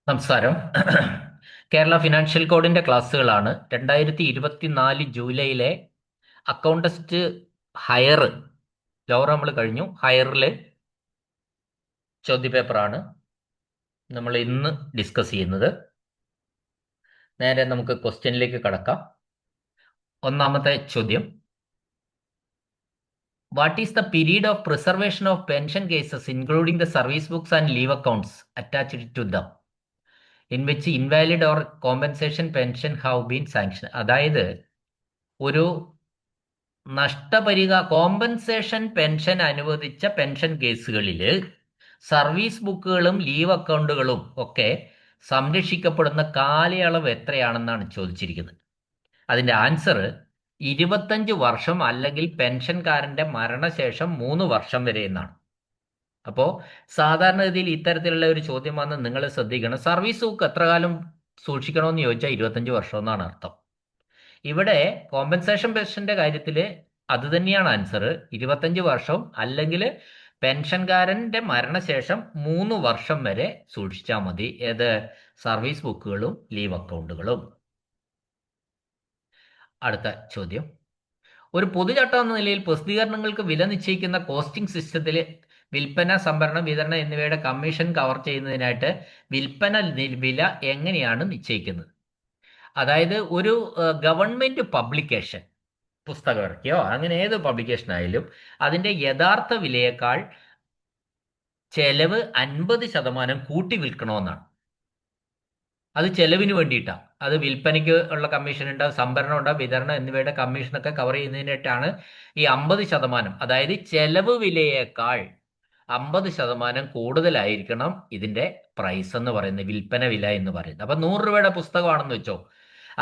നമസ്കാരം. കേരള ഫിനാൻഷ്യൽ കോഡിന്റെ ക്ലാസ്സുകളാണ്. 2024 ജൂലൈയിലെ അക്കൗണ്ടസ്റ്റ് higher lower നമ്മൾ കഴിഞ്ഞു. ഹയറിലെ ചോദ്യപേപ്പറാണ് നമ്മൾ ഇന്ന് ഡിസ്കസ് ചെയ്യുന്നത്. നേരെ നമുക്ക് ക്വസ്റ്റ്യനിലേക്ക് കടക്കാം. ഒന്നാമത്തെ ചോദ്യം: what is the period of preservation of pension cases including the service books and leave accounts attached to them in which invalid or compensation pension have been sanction? അതായത് ഒരു കോമ്പൻസേഷൻ പെൻഷൻ അനുവദിച്ച പെൻഷൻ കേസുകളിൽ service ബുക്കുകളും leave അക്കൗണ്ടുകളും ഒക്കെ സംരക്ഷിക്കപ്പെടുന്ന കാലയളവ് എത്രയാണെന്നാണ് ചോദിച്ചിരിക്കുന്നത്. അതിന്റെ ആൻസർ 25 വർഷം അല്ലെങ്കിൽ പെൻഷൻകാരന്റെ മരണശേഷം 3 വർഷം വരെ എന്നാണ്. അപ്പോൾ സാധാരണഗതിയിൽ ഇത്തരത്തിലുള്ള ഒരു ചോദ്യം വന്ന് നിങ്ങൾ ശ്രദ്ധിക്കണം. സർവീസ് ബുക്ക് എത്ര കാലം സൂക്ഷിക്കണമെന്ന് ചോദിച്ചാൽ 25 വർഷം എന്നാണ് അർത്ഥം. ഇവിടെ കോമ്പൻസേഷൻ പെൻഷന്റെ കാര്യത്തിൽ അത് തന്നെയാണ് ആൻസർ. 25 വർഷം അല്ലെങ്കിൽ പെൻഷൻകാരന്റെ മരണശേഷം 3 വർഷം വരെ സൂക്ഷിച്ചാൽ മതി. ഏത്? സർവീസ് ബുക്കുകളും ലീവ് അക്കൗണ്ടുകളും. അടുത്ത ചോദ്യം: ഒരു പൊതുചട്ടം എന്ന നിലയിൽ പ്രസിദ്ധീകരണങ്ങൾക്ക് വില നിശ്ചയിക്കുന്ന കോസ്റ്റിംഗ് സിസ്റ്റത്തിൽ വിൽപ്പന, സംഭരണം, വിതരണം എന്നിവയുടെ കമ്മീഷൻ കവർ ചെയ്യുന്നതിനായിട്ട് വിൽപ്പന വില എങ്ങനെയാണ് നിശ്ചയിക്കുന്നത്? അതായത് ഒരു ഗവൺമെന്റ് പബ്ലിക്കേഷൻ, പുസ്തകം ഇറക്കിയോ അങ്ങനെ ഏത് പബ്ലിക്കേഷൻ ആയാലും അതിന്റെ യഥാർത്ഥ വിലയേക്കാൾ ചെലവ് 50% കൂട്ടി വിൽക്കണമെന്നാണ്. അത് ചെലവിന് വേണ്ടിയിട്ടാണ്. അത് വിൽപ്പനയ്ക്ക് ഉള്ള കമ്മീഷൻ ഉണ്ടാവും, സംഭരണം ഉണ്ടാവും, വിതരണം എന്നിവയുടെ കമ്മീഷനൊക്കെ കവർ ചെയ്യുന്നതിനായിട്ടാണ് ഈ 50%. അതായത് ചെലവ് വിലയേക്കാൾ 50% കൂടുതലായിരിക്കണം ഇതിന്റെ പ്രൈസ് എന്ന് പറയുന്നത്, വിൽപ്പന വില എന്ന് പറയുന്നത്. അപ്പൊ 100 രൂപയുടെ പുസ്തകമാണെന്ന് വെച്ചോ,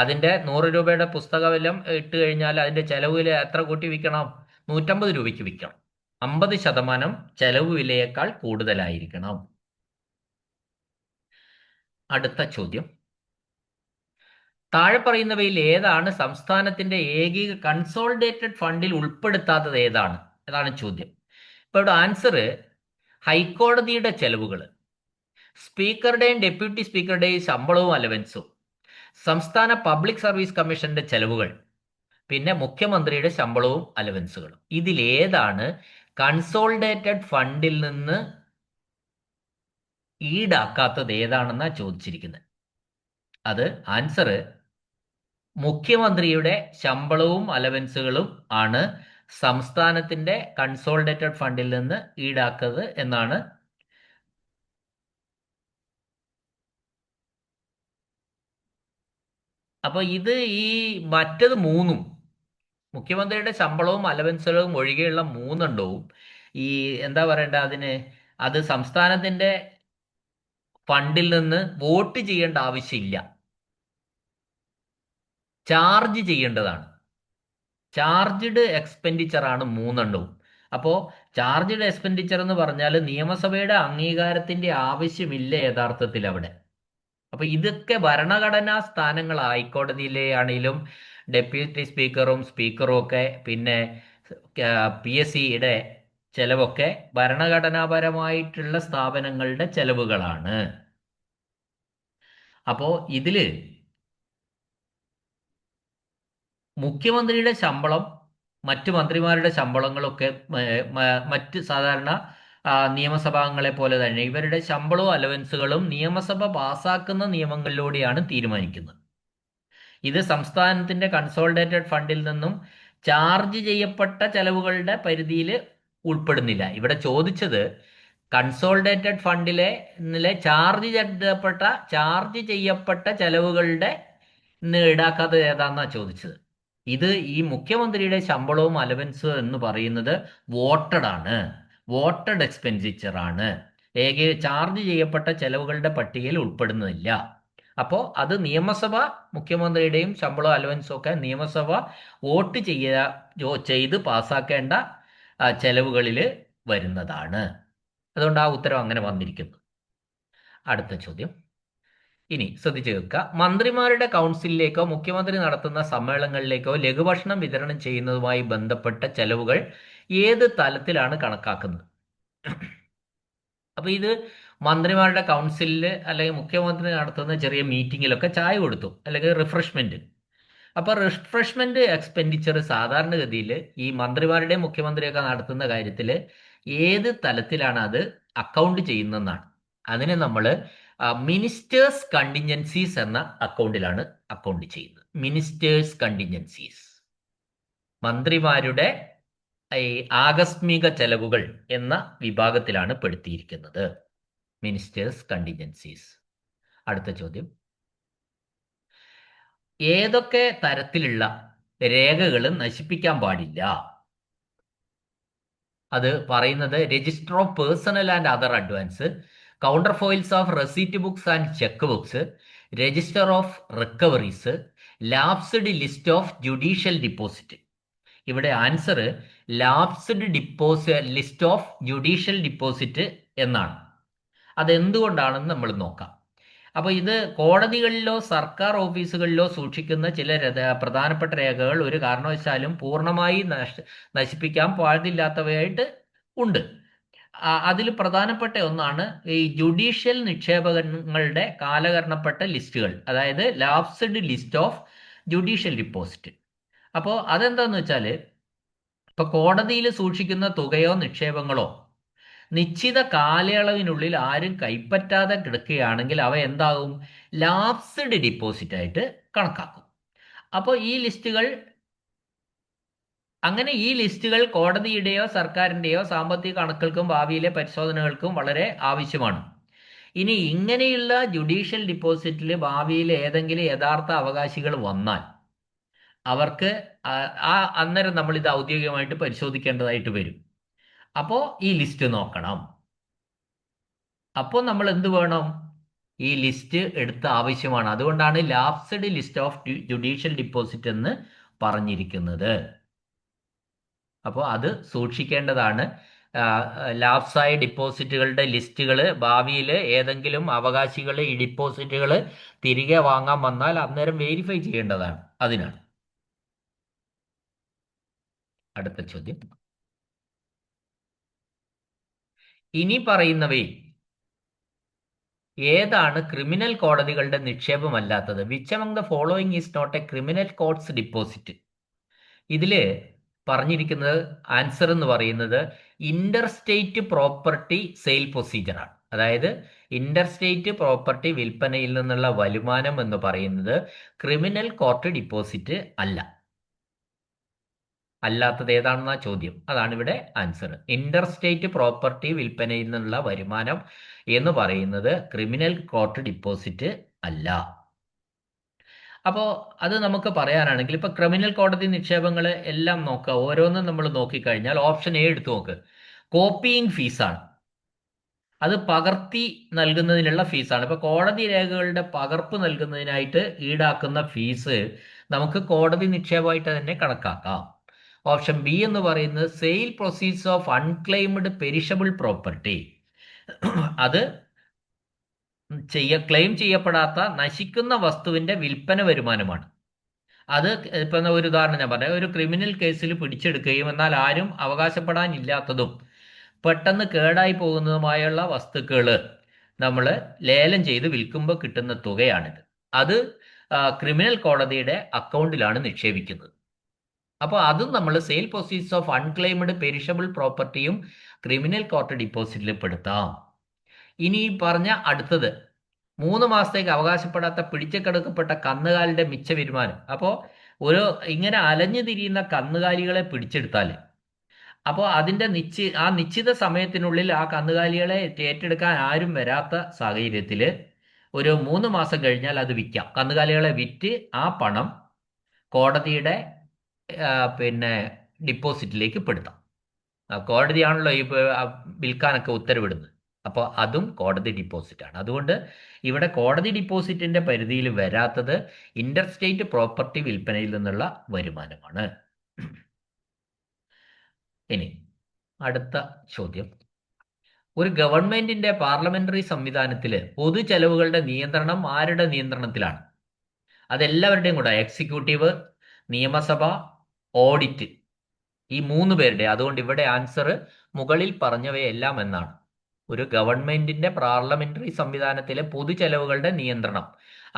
അതിന്റെ 100 രൂപയുടെ പുസ്തക വില ഇട്ട് കഴിഞ്ഞാൽ അതിന്റെ ചെലവ് വില എത്ര കൂട്ടി വിൽക്കണം? 150 രൂപയ്ക്ക് വിൽക്കണം. 50% ചെലവ് വിലയേക്കാൾ കൂടുതലായിരിക്കണം. അടുത്ത ചോദ്യം: താഴെ പറയുന്നവയിൽ ഏതാണ് സംസ്ഥാനത്തിന്റെ ഏകീക കൺസോളിഡേറ്റഡ് ഫണ്ടിൽ ഉൾപ്പെടുത്താത്തത്? ഏതാണ്? അതാണ് ചോദ്യം. ഇപ്പൊ ഇവിടെ ആൻസർ ഹൈക്കോടതിയുടെ ചെലവുകൾ, സ്പീക്കറുടെയും ഡെപ്യൂട്ടി സ്പീക്കറുടെയും ശമ്പളവും അലവൻസും, സംസ്ഥാന പബ്ലിക് സർവീസ് കമ്മീഷന്റെ ചെലവുകൾ, പിന്നെ മുഖ്യമന്ത്രിയുടെ ശമ്പളവും അലവൻസുകളും. ഇതിലേതാണ് കൺസോളിഡേറ്റഡ് ഫണ്ടിൽ നിന്ന് ഈടാക്കാത്തത്? ഏതാണെന്നാ ചോദിച്ചിരിക്കുന്നത്. അത് ആൻസർ മുഖ്യമന്ത്രിയുടെ ശമ്പളവും അലവൻസുകളും ആണ് സംസ്ഥാനത്തിന്റെ കൺസോളിഡേറ്റഡ് ഫണ്ടിൽ നിന്ന് ഈടാക്കുന്നത് എന്നാണ്. അപ്പൊ ഇത് ഈ മറ്റത് മൂന്നും, മുഖ്യമന്ത്രിയുടെ ശമ്പളവും അലവൻസുകളും ഒഴികെയുള്ള മൂന്നെണ്ണവും ഈ എന്താ പറയണ്ട അതിന്, അത് സംസ്ഥാനത്തിന്റെ ഫണ്ടിൽ നിന്ന് വോട്ട് ചെയ്യേണ്ട ആവശ്യമില്ല, ചാർജ് ചെയ്യേണ്ടതാണ്. ചാർജ്ഡ് എക്സ്പെൻഡിച്ചർ ആണ് മൂന്നെണ്ണവും. അപ്പോൾ ചാർജ്ഡ് എക്സ്പെൻഡിച്ചർ എന്ന് പറഞ്ഞാൽ നിയമസഭയുടെ അംഗീകാരത്തിന്റെ ആവശ്യമില്ല യഥാർത്ഥത്തിൽ അവിടെ. അപ്പൊ ഇതൊക്കെ ഭരണഘടനാ സ്ഥാനങ്ങൾ, ഹൈക്കോടതിയിലെ ആണെങ്കിലും ഡെപ്യൂട്ടി സ്പീക്കറും സ്പീക്കറും ഒക്കെ, പിന്നെ PSCയുടെ ചെലവൊക്കെ ഭരണഘടനാപരമായിട്ടുള്ള സ്ഥാപനങ്ങളുടെ ചെലവുകളാണ്. അപ്പോ ഇതില് മുഖ്യമന്ത്രിയുടെ ശമ്പളം, മറ്റു മന്ത്രിമാരുടെ ശമ്പളങ്ങളൊക്കെ മറ്റ് സാധാരണ നിയമസഭാംഗങ്ങളെ പോലെ തന്നെ ഇവരുടെ ശമ്പളവും അലവൻസുകളും നിയമസഭ പാസാക്കുന്ന നിയമങ്ങളിലൂടെയാണ് തീരുമാനിക്കുന്നത്. ഇത് സംസ്ഥാനത്തിന്റെ കൺസോളിഡേറ്റഡ് ഫണ്ടിൽ നിന്നും ചാർജ് ചെയ്യപ്പെട്ട ചെലവുകളുടെ പരിധിയിൽ ഉൾപ്പെടുന്നില്ല. ഇവിടെ ചോദിച്ചത് കൺസോളിഡേറ്റഡ് ഫണ്ടിലെ ചാർജ് ചെയ്യപ്പെട്ട ചെലവുകളുടെ ഈടാക്കാത്തത് ഏതാന്നാ ചോദിച്ചത്. ഇത് ഈ മുഖ്യമന്ത്രിയുടെ ശമ്പളവും അലവൻസും എന്ന് പറയുന്നത് വോട്ടഡ് ആണ്, വോട്ടഡ് എക്സ്പെൻഡിച്ചർ ആണ്. ചാർജ് ചെയ്യപ്പെട്ട ചെലവുകളുടെ പട്ടികയിൽ ഉൾപ്പെടുന്നില്ല. അപ്പോൾ അത് നിയമസഭ, മുഖ്യമന്ത്രിയുടെയും ശമ്പളവും അലവൻസും ഒക്കെ നിയമസഭ വോട്ട് ചെയ്ത് പാസ്സാക്കേണ്ട ചെലവുകളിൽ വരുന്നതാണ്. അതുകൊണ്ട് ആ ഉത്തരം അങ്ങനെ വന്നിരിക്കുന്നു. അടുത്ത ചോദ്യം ഇനി ശ്രദ്ധിച്ചു കേൾക്കുക. മന്ത്രിമാരുടെ കൗൺസിലിലേക്കോ മുഖ്യമന്ത്രി നടത്തുന്ന സമ്മേളനങ്ങളിലേക്കോ ലഘുഭക്ഷണം വിതരണം ചെയ്യുന്നതുമായി ബന്ധപ്പെട്ട ചെലവുകൾ ഏത് തലത്തിലാണ് കണക്കാക്കുന്നത്? അപ്പൊ ഇത് മന്ത്രിമാരുടെ കൗൺസിലിൽ അല്ലെങ്കിൽ മുഖ്യമന്ത്രി നടത്തുന്ന ചെറിയ മീറ്റിങ്ങിലൊക്കെ ചായ കൊടുത്തു, അല്ലെങ്കിൽ റിഫ്രഷ്മെന്റ്. അപ്പൊ റിഫ്രഷ്മെന്റ് എക്സ്പെൻഡിച്ചർ സാധാരണഗതിയിൽ ഈ മന്ത്രിമാരുടെയും മുഖ്യമന്ത്രിയൊക്കെ നടത്തുന്ന കാര്യത്തിൽ ഏത് തലത്തിലാണ് അത് അക്കൗണ്ട് ചെയ്യുന്നതെന്നാണ്. അതിനെ നമ്മൾ മിനിസ്റ്റേഴ്സ് കണ്ടിൻജൻസീസ് എന്ന അക്കൗണ്ടിലാണ് അക്കൗണ്ട് ചെയ്യുന്നത്. മിനിസ്റ്റേഴ്സ് കണ്ടിൻജൻസീസ്, മന്ത്രിമാരുടെ ഈ ആകസ്മിക ചെലവുകൾ എന്ന വിഭാഗത്തിലാണ് പെടുത്തിയിരിക്കുന്നത്, മിനിസ്റ്റേഴ്സ് കണ്ടിൻജൻസീസ്. അടുത്ത ചോദ്യം, ഏതൊക്കെ തരത്തിലുള്ള രേഖകൾ നശിപ്പിക്കാൻ പാടില്ല? അത് പറയുന്നത് register of personal and other advance, counter foils of receipt books and cheque books, register of recoveries, lapsed list of judicial deposit. ഇവിടെ answer lapsed list of judicial deposit എന്നാണ്. അതെന്തുകൊണ്ടാണെന്ന് നമ്മൾ നോക്കാം. അപ്പോൾ ഇത് കോടതികളിലോ സർക്കാർ ഓഫീസുകളിലോ സൂക്ഷിക്കുന്ന ചില പ്രധാനപ്പെട്ട രേഖകൾ ഒരു കാരണവശാലും പൂർണ്ണമായി നശിപ്പിക്കാൻ പാടില്ലാത്തവയായിട്ട് ഉണ്ട്. അതിൽ പ്രധാനപ്പെട്ട ഒന്നാണ് ഈ ജുഡീഷ്യൽ നിക്ഷേപങ്ങളുടെ കാലഹരണപ്പെട്ട ലിസ്റ്റുകൾ, അതായത് lapsed list of judicial deposit. അപ്പോൾ അതെന്താന്ന് വെച്ചാൽ, ഇപ്പൊ കോടതിയിൽ സൂക്ഷിക്കുന്ന തുകയോ നിക്ഷേപങ്ങളോ നിശ്ചിത കാലയളവിനുള്ളിൽ ആരും കൈപ്പറ്റാതെ കിടക്കുകയാണെങ്കിൽ അവ എന്താകും? ലാപ്സ്ഡ് ഡിപ്പോസിറ്റ് ആയിട്ട് കണക്കാക്കും. അപ്പോൾ ഈ ലിസ്റ്റുകൾ കോടതിയുടെയോ സർക്കാരിൻ്റെയോ സാമ്പത്തിക കണക്കുകൾക്കും ഭാവിയിലെ പരിശോധനകൾക്കും വളരെ ആവശ്യമാണ്. ഇനി ഇങ്ങനെയുള്ള ജുഡീഷ്യൽ ഡിപ്പോസിറ്റിൽ ഭാവിയിൽ ഏതെങ്കിലും യഥാർത്ഥ അവകാശികൾ വന്നാൽ അവർക്ക് അന്നേരം നമ്മൾ ഇത് ഔദ്യോഗികമായിട്ട് പരിശോധിക്കേണ്ടതായിട്ട് വരും. അപ്പോൾ ഈ ലിസ്റ്റ് നോക്കണം. അപ്പോൾ നമ്മൾ എന്ത് വേണം? ഈ ലിസ്റ്റ് എടുത്ത ആവശ്യമാണ്. അതുകൊണ്ടാണ് lapsed list of judicial deposit എന്ന് പറഞ്ഞിരിക്കുന്നത്. അപ്പോൾ അത് സൂക്ഷിക്കേണ്ടതാണ്. ലാപ്സായ ഡിപ്പോസിറ്റുകളുടെ ലിസ്റ്റുകൾ ഭാവിയിൽ ഏതെങ്കിലും അവകാശികൾ ഈ ഡിപ്പോസിറ്റുകൾ തിരികെ വാങ്ങാൻ വന്നാൽ അന്നേരം വെരിഫൈ ചെയ്യേണ്ടതാണ്. അതിനാണ്. അടുത്ത ചോദ്യം, ഇനി പറയുന്നവയിൽ ഏതാണ് ക്രിമിനൽ കോടതികളുടെ നിക്ഷേപമല്ലാത്തത്? Which among the following is not a criminal courts deposit? ഇതില് പറഞ്ഞിരിക്കുന്നത് ആൻസർ എന്ന് പറയുന്നത് ഇന്റർ സ്റ്റേറ്റ് പ്രോപ്പർട്ടി സെയിൽ പ്രൊസീജിയറാണ്. അതായത് ഇന്റർ സ്റ്റേറ്റ് പ്രോപ്പർട്ടി വിൽപ്പനയിൽ നിന്നുള്ള വരുമാനം എന്ന് പറയുന്നത് ക്രിമിനൽ കോർട്ട് ഡിപ്പോസിറ്റ് അല്ല. അല്ലാത്തത് ഏതാണെന്ന ചോദ്യം. അതാണ് ഇവിടെ ആൻസർ. ഇന്റർ സ്റ്റേറ്റ് പ്രോപ്പർട്ടി വിൽപ്പനയിൽ നിന്നുള്ള വരുമാനം എന്ന് പറയുന്നത് ക്രിമിനൽ കോർട്ട് ഡിപ്പോസിറ്റ് അല്ല. അപ്പോൾ അത് നമുക്ക് പറയാനാണെങ്കിൽ ഇപ്പൊ ക്രിമിനൽ കോടതി നിക്ഷേപങ്ങൾ എല്ലാം നോക്കുക. ഓരോന്നും നമ്മൾ നോക്കിക്കഴിഞ്ഞാൽ ഓപ്ഷൻ എ എടുത്തു നോക്ക്. കോപ്പിയിങ് ഫീസാണ്. അത് പകർത്തി നൽകുന്നതിനുള്ള ഫീസാണ്. ഇപ്പൊ കോടതി രേഖകളുടെ പകർപ്പ് നൽകുന്നതിനായിട്ട് ഈടാക്കുന്ന ഫീസ് നമുക്ക് കോടതി നിക്ഷേപമായിട്ട് തന്നെ കണക്കാക്കാം. ഓപ്ഷൻ ബി എന്ന് പറയുന്നത് sale proceeds of unclaimed perishable property. അത് ക്ലെയിം ചെയ്യപ്പെടാത്ത നശിക്കുന്ന വസ്തുവിന്റെ വിൽപ്പന വരുമാനമാണ്. അത് ഇപ്പൊ ഒരു ഉദാഹരണം ഞാൻ പറയാം. ഒരു ക്രിമിനൽ കേസിൽ പിടിച്ചെടുക്കുകയും എന്നാൽ ആരും അവകാശപ്പെടാനില്ലാത്തതും പെട്ടെന്ന് കേടായി പോകുന്നതുമായുള്ള വസ്തുക്കൾ നമ്മൾ ലേലം ചെയ്ത് വിൽക്കുമ്പോൾ കിട്ടുന്ന തുകയാണിത്. അത് ക്രിമിനൽ കോടതിയുടെ അക്കൗണ്ടിലാണ് നിക്ഷേപിക്കുന്നത്. അപ്പോൾ അതും നമ്മൾ sale proceeds of unclaimed perishable പ്രോപ്പർട്ടിയും ക്രിമിനൽ കോർട്ട് ഡിപ്പോസിറ്റിൽ പെടുത്താം. ഇനി പറഞ്ഞ അടുത്തത് 3 മാസത്തേക്ക് അവകാശപ്പെടാത്ത പിടിച്ചെടുക്കപ്പെട്ട കന്നുകാലിയുടെ മിച്ച വരുമാനം. അപ്പോൾ ഇങ്ങനെ അലഞ്ഞു തിരിയുന്ന കന്നുകാലികളെ പിടിച്ചെടുത്താൽ അപ്പോൾ അതിൻ്റെ നിശ്ചിത സമയത്തിനുള്ളിൽ ആ കന്നുകാലികളെ ഏറ്റെടുക്കാൻ ആരും വരാത്ത സാഹചര്യത്തിൽ ഒരു 3 മാസം കഴിഞ്ഞാൽ അത് വിൽക്കാം. കന്നുകാലികളെ വിറ്റ് ആ പണം കോടതിയുടെ ഡിപ്പോസിറ്റിലേക്ക് പെടുത്താം. കോടതിയാണല്ലോ ഈ വിൽക്കാനൊക്കെ ഉത്തരവിടുന്നത്. അപ്പോൾ അതും കോടതി ഡിപ്പോസിറ്റാണ്. അതുകൊണ്ട് ഇവിടെ കോടതി ഡിപ്പോസിറ്റിന്റെ പരിധിയിൽ വരാത്തത് ഇന്റർ സ്റ്റേറ്റ് പ്രോപ്പർട്ടി വിൽപ്പനയിൽ നിന്നുള്ള വരുമാനമാണ്. ഇനി അടുത്ത ചോദ്യം, ഒരു ഗവൺമെന്റിന്റെ പാർലമെന്ററി സംവിധാനത്തിൽ പൊതു ചെലവുകളുടെ നിയന്ത്രണം ആരുടെ നിയന്ത്രണത്തിലാണ്? അതെല്ലാവരുടെയും കൂടെ, എക്സിക്യൂട്ടീവ്, നിയമസഭ, ഓഡിറ്റ്, ഈ 3 പേരുടെ. അതുകൊണ്ട് ഇവിടെ ആൻസർ മുകളിൽ പറഞ്ഞവയെല്ലാം എന്നാണ്. ഒരു ഗവൺമെന്റിന്റെ പാർലമെന്ററി സംവിധാനത്തിലെ പൊതു ചെലവുകളുടെ നിയന്ത്രണം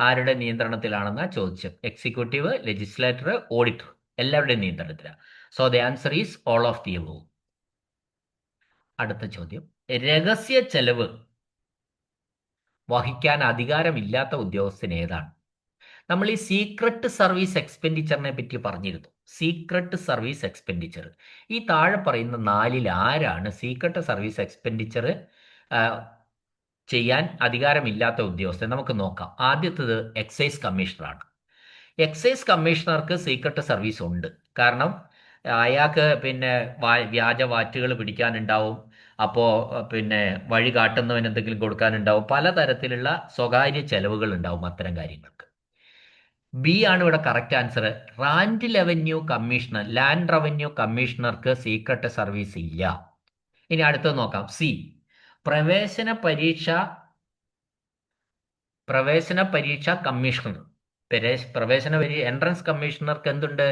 ആരുടെ നിയന്ത്രണത്തിലാണെന്നാ ചോദിച്ചത്? എക്സിക്യൂട്ടീവ്, ലെജിസ്ലേറ്റർ, ഓഡിറ്റർ, എല്ലാവരുടെയും നിയന്ത്രണത്തിലാണ്. So the answer is all of the above. അടുത്ത ചോദ്യം, രഹസ്യ ചെലവ് വഹിക്കാൻ അധികാരമില്ലാത്ത ഉദ്യോഗസ്ഥൻ ഏതാണ്? നമ്മൾ ഈ സീക്രട്ട് സർവീസ് എക്സ്പെൻഡിച്ചറിനെ പറ്റി പറഞ്ഞിരുന്നു. സീക്രട്ട് സർവീസ് എക്സ്പെൻഡിച്ചർ, ഈ താഴെ പറയുന്ന നാലിൽ ആരാണ് സീക്രട്ട് സർവീസ് എക്സ്പെൻഡിച്ചർ ചെയ്യാൻ അധികാരമില്ലാത്ത ഉദ്യോഗസ്ഥൻ? നമുക്ക് നോക്കാം. ആദ്യത്തേത് എക്സൈസ് കമ്മീഷണറാണ്. എക്സൈസ് കമ്മീഷണർക്ക് സീക്രട്ട് സർവീസ് ഉണ്ട്. കാരണം അയാൾക്ക് പിന്നെ വ്യാജ വാറ്റുകൾ പിടിക്കാനുണ്ടാവും. അപ്പോൾ പിന്നെ വഴി കാട്ടുന്നവന് എന്തെങ്കിലും കൊടുക്കാനുണ്ടാവും. പലതരത്തിലുള്ള സ്വകാര്യ ചെലവുകൾ ഉണ്ടാവും അത്തരം കാര്യങ്ങൾക്ക്. ബി ആണ് ഇവിടെ കറക്റ്റ് ആൻസർ. ലാൻഡ് റവന്യൂ കമ്മീഷണർക്ക് സീക്രട്ട് സർവീസ് ഇല്ല. ഇനി അടുത്തത് നോക്കാം. സി, പ്രവേശന പരീക്ഷ കമ്മീഷണർ. എൻട്രൻസ് കമ്മീഷണർക്ക് എന്തുണ്ട്?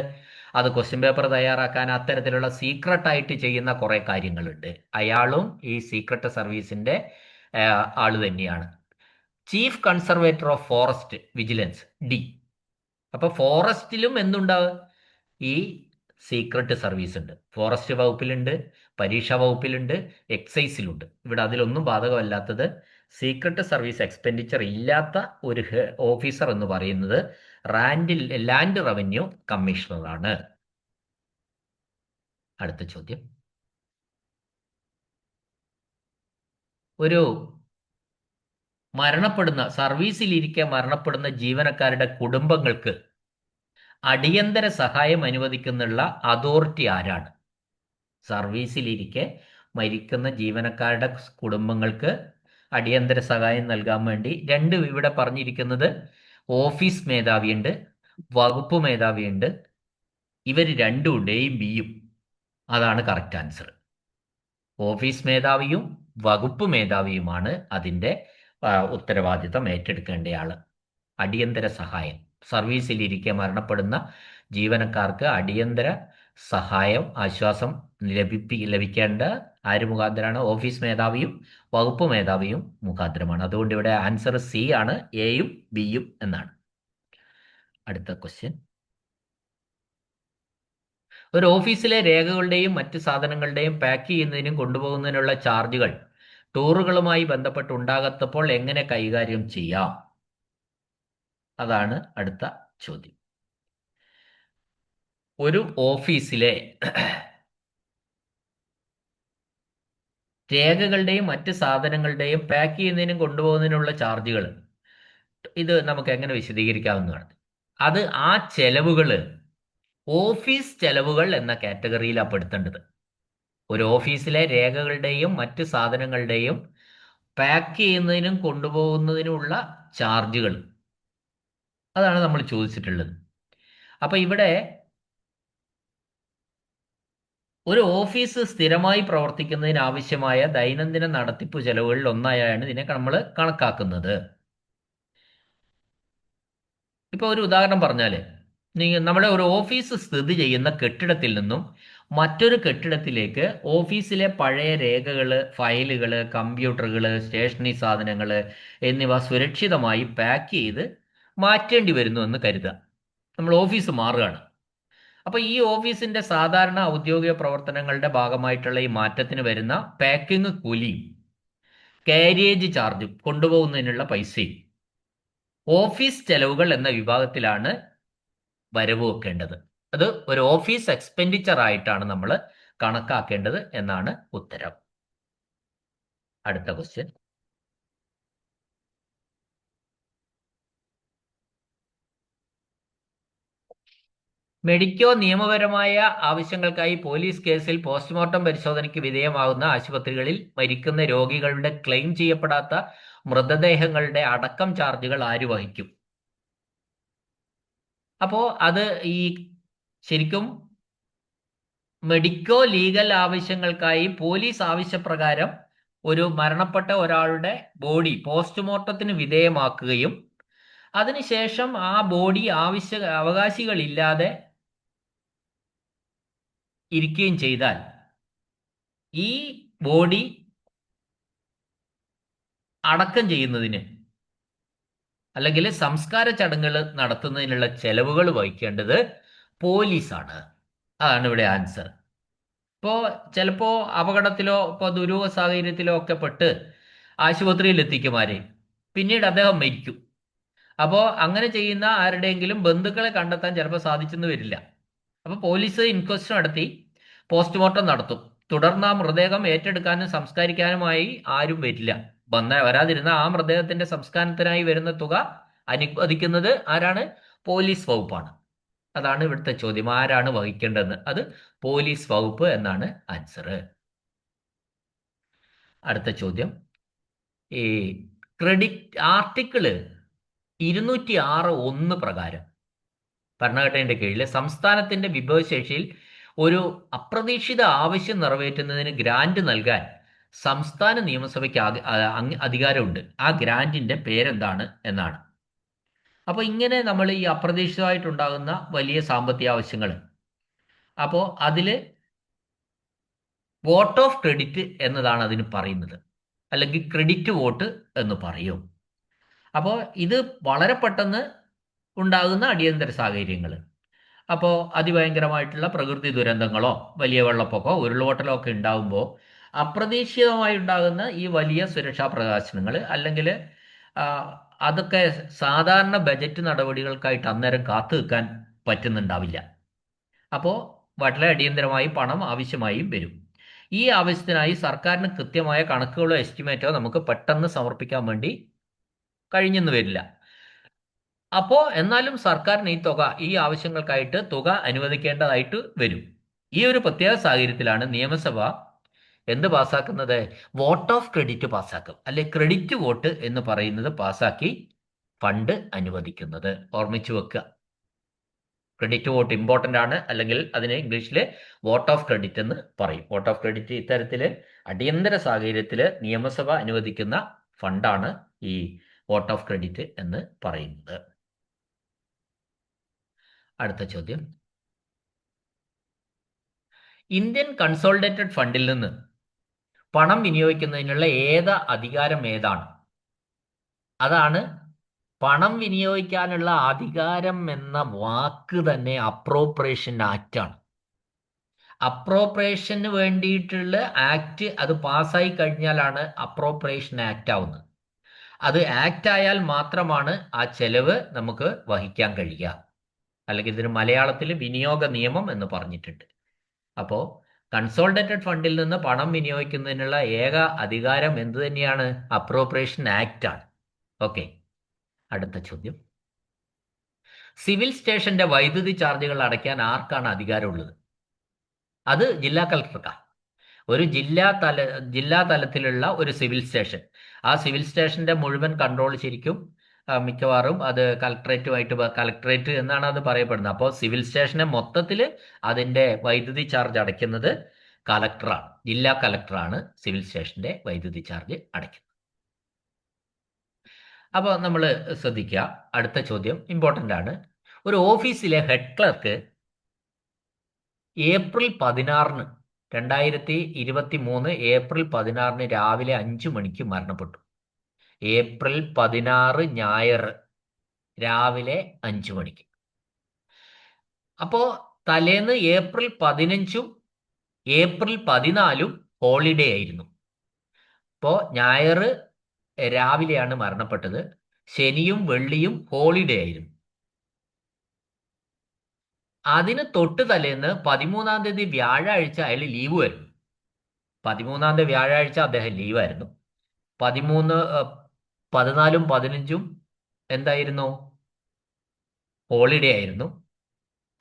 അത് ക്വസ്റ്റ്യൻ പേപ്പർ തയ്യാറാക്കാൻ അത്തരത്തിലുള്ള സീക്രട്ട് ആയിട്ട് ചെയ്യുന്ന കുറെ കാര്യങ്ങളുണ്ട്. അയാളും ഈ സീക്രട്ട് സർവീസിന്റെ ആള് തന്നെയാണ്. Chief conservator of forest vigilance, D. അപ്പൊ ഫോറസ്റ്റിലും എന്തുണ്ടാവും? ഈ സീക്രട്ട് സർവീസ് ഉണ്ട്. ഫോറസ്റ്റ് വകുപ്പിലുണ്ട്, പരീക്ഷാ വകുപ്പിലുണ്ട്, എക്സൈസിലുണ്ട്. ഇവിടെ അതിലൊന്നും ബാധകമല്ലാത്തത് സീക്രട്ട് സർവീസ് എക്സ്പെൻഡിച്ചർ ഇല്ലാത്ത ഒരു ഓഫീസർ എന്ന് പറയുന്നത് ലാൻഡ് റവന്യൂ കമ്മീഷണറാണ്. അടുത്ത ചോദ്യം, ഒരു സർവീസിലിരിക്കെ മരണപ്പെടുന്ന ജീവനക്കാരുടെ കുടുംബങ്ങൾക്ക് അടിയന്തര സഹായം അനുവദിക്കുന്നുള്ള അതോറിറ്റി ആരാണ്? സർവീസിലിരിക്കെ മരിക്കുന്ന ജീവനക്കാരുടെ കുടുംബങ്ങൾക്ക് അടിയന്തര സഹായം നൽകാൻ വേണ്ടി ഇവിടെ പറഞ്ഞിരിക്കുന്നത് ഓഫീസ് മേധാവിയുണ്ട്, വകുപ്പ് മേധാവിയുണ്ട്. ഇവർ രണ്ടും ഉണ്ട്, എയും ബിയും. അതാണ് കറക്റ്റ് ആൻസർ. ഓഫീസ് മേധാവിയും വകുപ്പ് മേധാവിയുമാണ് അതിൻ്റെ ഉത്തരവാദിത്തം ഏറ്റെടുക്കേണ്ടയാള്. അടിയന്തര സഹായം, സർവീസിലിരിക്കെ മരണപ്പെടുന്ന ജീവനക്കാർക്ക് അടിയന്തര സഹായം, ആശ്വാസം ലഭിക്കേണ്ട ആര് മുഖാന്തരമാണ്? ഓഫീസ് മേധാവിയും വകുപ്പ് മേധാവിയും മുഖാന്തരമാണ്. അതുകൊണ്ട് ഇവിടെ ആൻസർ സി ആണ്, എയും ബിയും എന്നാണ്. അടുത്ത ക്വസ്റ്റ്യൻ, ഒരു ഓഫീസിലെ രേഖകളുടെയും മറ്റ് സാധനങ്ങളുടെയും പാക്ക് ചെയ്യുന്നതിനും കൊണ്ടുപോകുന്നതിനുള്ള ചാർജുകൾ ടൂറുകളുമായി ബന്ധപ്പെട്ട് ഉണ്ടാകത്തപ്പോൾ എങ്ങനെ കൈകാര്യം ചെയ്യാം? അതാണ് അടുത്ത ചോദ്യം. ഒരു ഓഫീസിലെ രേഖകളുടെയും മറ്റ് സാധനങ്ങളുടെയും പാക്ക് ചെയ്യുന്നതിനും കൊണ്ടുപോകുന്നതിനുള്ള ചാർജുകൾ, ഇത് നമുക്ക് എങ്ങനെ വിശദീകരിക്കാവുന്നതാണ്? അത് ആ ചെലവുകൾ ഓഫീസ് ചെലവുകൾ എന്ന കാറ്റഗറിയിലാണ് പെടുത്തേണ്ടത്. ഒരു ഓഫീസിലെ രേഖകളുടെയും മറ്റ് സാധനങ്ങളുടെയും പാക്ക് ചെയ്യുന്നതിനും കൊണ്ടുപോകുന്നതിനുമുള്ള ചാർജുകൾ, അതാണ് നമ്മൾ ചോദിച്ചിട്ടുള്ളത്. അപ്പൊ ഇവിടെ ഒരു ഓഫീസ് സ്ഥിരമായി പ്രവർത്തിക്കുന്നതിന് ആവശ്യമായ ദൈനംദിന നടത്തിപ്പ് ചെലവുകളിൽ ഒന്നായാണ് ഇതിനെ നമ്മൾ കണക്കാക്കുന്നത്. ഇപ്പൊ ഒരു ഉദാഹരണം പറഞ്ഞാല്, നമ്മുടെ ഒരു ഓഫീസ് സ്ഥിതി ചെയ്യുന്ന കെട്ടിടത്തിൽ നിന്നും മറ്റൊരു കെട്ടിടത്തിലേക്ക് ഓഫീസിലെ പഴയ രേഖകള്, ഫയലുകള്, കമ്പ്യൂട്ടറുകള്, സ്റ്റേഷനറി സാധനങ്ങള് എന്നിവ സുരക്ഷിതമായി പാക്ക് ചെയ്ത് മാറ്റേണ്ടി വരുന്നു എന്ന് കരുതുക. നമ്മൾ ഓഫീസ് മാറുകയാണ്. അപ്പൊ ഈ ഓഫീസിന്റെ സാധാരണ ഔദ്യോഗിക പ്രവർത്തനങ്ങളുടെ ഭാഗമായിട്ടുള്ള ഈ മാറ്റത്തിന് വരുന്ന പാക്കിംഗ് കൂലിയും കാരിയേജ് ചാർജും കൊണ്ടുപോകുന്നതിനുള്ള പൈസയും ഓഫീസ് ചെലവുകൾ എന്ന വിഭാഗത്തിലാണ് വരവ് വെക്കേണ്ടത്. അത് ഒരു ഓഫീസ് എക്സ്പെൻഡിച്ചർ ആയിട്ടാണ് നമ്മൾ കണക്കാക്കേണ്ടത് എന്നാണ് ഉത്തരം. അടുത്ത ക്വസ്റ്റ്യൻ, മെഡിക്കോ നിയമപരമായ ആവശ്യങ്ങൾക്കായി പോലീസ് കേസിൽ പോസ്റ്റ്മോർട്ടം പരിശോധനയ്ക്ക് വിധേയമാകുന്ന ആശുപത്രികളിൽ മരിക്കുന്ന രോഗികളുടെ ക്ലെയിം ചെയ്യപ്പെടാത്ത മൃതദേഹങ്ങളുടെ അടക്കം ചാർജുകൾ ആര് വഹിക്കും? അപ്പോ അത് ശരിക്കും മെഡിക്കോ ലീഗൽ ആവശ്യങ്ങൾക്കായി പോലീസ് ആവശ്യപ്രകാരം ഒരു മരണപ്പെട്ട ഒരാളുടെ ബോഡി പോസ്റ്റ്മോർട്ടത്തിന് വിധേയമാക്കുകയും അതിനുശേഷം ആ ബോഡി അവകാശികളില്ലാതെ ഇരിക്കുകയും ചെയ്താൽ ഈ ബോഡി അടക്കം ചെയ്യുന്നതിന് അല്ലെങ്കിൽ സംസ്കാര ചടങ്ങുകൾ നടത്തുന്നതിനുള്ള ചെലവുകൾ വഹിക്കേണ്ടത് പോലീസാണ്. അതാണ് ഇവിടെ ആൻസർ. ഇപ്പോൾ ചിലപ്പോൾ അപകടത്തിലോ ഇപ്പോൾ ദുരൂഹ സാഹചര്യത്തിലോ ഒക്കെ പെട്ട് ആശുപത്രിയിൽ എത്തിക്കുമാരെ പിന്നീട് അദ്ദേഹം മരിക്കും. അപ്പോൾ അങ്ങനെ ചെയ്യുന്ന ആരുടെയെങ്കിലും ബന്ധുക്കളെ കണ്ടെത്താൻ ചിലപ്പോൾ സാധിച്ചെന്ന് വരില്ല. അപ്പോൾ പോലീസ് ഇൻക്വസ്റ്റ് നടത്തി പോസ്റ്റ്മോർട്ടം നടത്തും. തുടർന്ന് ആ മൃതദേഹം ഏറ്റെടുക്കാനും സംസ്കരിക്കാനുമായി ആരും വരില്ല. വരാതിരുന്ന ആ മൃതദേഹത്തിന്റെ സംസ്കാരത്തിനായി വരുന്ന തുക അനുവദിക്കുന്നത് ആരാണ്? പോലീസ് വകുപ്പാണ്. അതാണ് ഇവിടുത്തെ ചോദ്യം, ആരാണ് വഹിക്കേണ്ടതെന്ന്. അത് പോലീസ് വകുപ്പ് എന്നാണ് ആൻസർ. അടുത്ത ചോദ്യം, ഈ ക്രെഡിറ്റ് ആർട്ടിക്കിള് 206(1) പ്രകാരം ഭരണഘടനയുടെ കീഴിൽ സംസ്ഥാനത്തിന്റെ വിഭവശേഷിയിൽ ഒരു അപ്രതീക്ഷിത ആവശ്യം നിറവേറ്റുന്നതിന് ഗ്രാന്റ് നൽകാൻ സംസ്ഥാന നിയമസഭയ്ക്ക് അധികാരമുണ്ട്. ആ ഗ്രാന്റിന്റെ പേരെന്താണ് എന്നാണ്. അപ്പോൾ ഇങ്ങനെ നമ്മൾ ഈ അപ്രതീക്ഷിതമായിട്ടുണ്ടാകുന്ന വലിയ സാമ്പത്തിക ആവശ്യങ്ങൾ, അപ്പോൾ അതിൽ വോട്ട് ഓഫ് ക്രെഡിറ്റ് എന്നതാണ് അതിന് പറയുന്നത്, അല്ലെങ്കിൽ ക്രെഡിറ്റ് വോട്ട് എന്ന് പറയും. അപ്പോൾ ഇത് വളരെ പെട്ടെന്ന് ഉണ്ടാകുന്ന അടിയന്തര സാഹചര്യങ്ങൾ, അപ്പോൾ അതിഭയങ്കരമായിട്ടുള്ള പ്രകൃതി ദുരന്തങ്ങളോ വലിയ വെള്ളപ്പൊക്കമോ ഉരുൾപൊട്ടലോ ഒക്കെ ഉണ്ടാകുമ്പോൾ അപ്രതീക്ഷിതമായി ഉണ്ടാകുന്ന ഈ വലിയ സുരക്ഷാ പ്രകാശനങ്ങൾ, അല്ലെങ്കിൽ അതൊക്കെ സാധാരണ ബജറ്റ് നടപടികൾക്കായിട്ട് അന്നേരം കാത്തു നിൽക്കാൻ പറ്റുന്നുണ്ടാവില്ല. അപ്പോൾ വളരെ അടിയന്തരമായി പണം ആവശ്യമായും വരും. ഈ ആവശ്യത്തിനായി സർക്കാരിന് കൃത്യമായ കണക്കുകളോ എസ്റ്റിമേറ്റോ നമുക്ക് പെട്ടെന്ന് സമർപ്പിക്കാൻ വേണ്ടി കഴിഞ്ഞെന്ന് വരില്ല. അപ്പോൾ എന്നാലും സർക്കാരിന് ഈ ആവശ്യങ്ങൾക്കായിട്ട് തുക അനുവദിക്കേണ്ടതായിട്ട് വരും. ഈ ഒരു പ്രത്യേക സാഹചര്യത്തിലാണ് നിയമസഭ എന്ത് പാസ്സാക്കുന്നത്? വോട്ട് ഓഫ് ക്രെഡിറ്റ് പാസ്സാക്കും, അല്ലെ ക്രെഡിറ്റ് വോട്ട് എന്ന് പറയുന്നത് പാസ്സാക്കി ഫണ്ട് അനുവദിക്കുന്നത്. ഓർമ്മിച്ചു വെക്കുക, ക്രെഡിറ്റ് വോട്ട് ഇമ്പോർട്ടൻ്റ് ആണ്, അല്ലെങ്കിൽ അതിനെ ഇംഗ്ലീഷിൽ വോട്ട് ഓഫ് ക്രെഡിറ്റ് എന്ന് പറയും. വോട്ട് ഓഫ് ക്രെഡിറ്റ് ഇത്തരത്തിൽ അടിയന്തര സാഹചര്യത്തിൽ നിയമസഭ അനുവദിക്കുന്ന ഫണ്ടാണ് ഈ വോട്ട് ഓഫ് ക്രെഡിറ്റ് എന്ന് പറയുന്നത്. അടുത്ത ചോദ്യം, ഇന്ത്യൻ കൺസോളിഡേറ്റഡ് ഫണ്ടിൽ നിന്ന് പണം വിനിയോഗിക്കുന്നതിനുള്ള അധികാരം ഏതാണ്? അതാണ് പണം വിനിയോഗിക്കാനുള്ള അധികാരം എന്ന വാക്ക് തന്നെ അപ്രോപ്രിയേഷൻ ആക്ട് ആണ്. അപ്രോപ്രിയേഷന് വേണ്ടിയിട്ടുള്ള ആക്ട് അത് പാസ്സായി കഴിഞ്ഞാലാണ് അപ്രോപ്രിയേഷൻ ആക്ട് ആവുന്നത്. അത് ആക്ട് ആയാൽ മാത്രമാണ് ആ ചെലവ് നമുക്ക് വഹിക്കാൻ കഴിയുക. അല്ലെങ്കിൽ ഇതിന് മലയാളത്തിൽ വിനിയോഗ നിയമം എന്ന് പറഞ്ഞിട്ടുണ്ട്. അപ്പോൾ കൺസോളിഡേറ്റഡ് ഫണ്ടിൽ നിന്ന് പണം വിനിയോഗിക്കുന്നതിനുള്ള അധികാരം എന്ത് തന്നെയാണ്? അപ്രോപ്രിയേഷൻ ആക്ട് ആണ്. ഓക്കെ, അടുത്ത ചോദ്യം, സിവിൽ സ്റ്റേഷന്റെ വൈദ്യുതി ചാർജുകൾ അടയ്ക്കാൻ ആർക്കാണ് അധികാരമുള്ളത്? അത് ജില്ലാ കളക്ടർക്കാണ്. ഒരു ജില്ലാ തലത്തിലുള്ള ഒരു സിവിൽ സ്റ്റേഷൻ, ആ സിവിൽ സ്റ്റേഷന്റെ മുഴുവൻ കൺട്രോൾ ശരിക്കും മിക്കവാറും അത് കളക്ടറേറ്റ് എന്നാണ് അത് പറയപ്പെടുന്നത്. അപ്പോൾ സിവിൽ സ്റ്റേഷനെ മൊത്തത്തിൽ അതിൻ്റെ വൈദ്യുതി ചാർജ് അടയ്ക്കുന്നത് കളക്ടറാണ്. ജില്ലാ കളക്ടറാണ് സിവിൽ സ്റ്റേഷന്റെ വൈദ്യുതി ചാർജ് അടയ്ക്കുന്നത്. അപ്പോൾ നമ്മൾ ശ്രദ്ധിക്കുക, അടുത്ത ചോദ്യം ഇമ്പോർട്ടൻ്റ് ആണ്. ഒരു ഓഫീസിലെ ഹെഡ് ക്ലർക്ക് ഏപ്രിൽ 16, 2023 ഏപ്രിൽ 16 രാവിലെ 5 മണിക്ക് മരണപ്പെട്ടു. ഏപ്രിൽ 16 ഞായർ രാവിലെ 5 മണിക്ക്. അപ്പോൾ തലേന്ന് ഏപ്രിൽ 15 ഏപ്രിൽ 14 ഹോളിഡേ ആയിരുന്നു. ഇപ്പോൾ ഞായർ രാവിലെയാണ് മരണപ്പെട്ടത്, ശനിയും വെള്ളിയും ഹോളിഡേ ആയിരുന്നു. അതിന് തൊട്ട് തലേന്ന് 13-ാം തീയതി വ്യാഴാഴ്ച അയാൾ ലീവ് വരുന്നു. 13-ാം തീയതി വ്യാഴാഴ്ച അദ്ദേഹം ലീവായിരുന്നു. 13, 14, 15 എന്തായിരുന്നു? ഹോളിഡേ ആയിരുന്നു,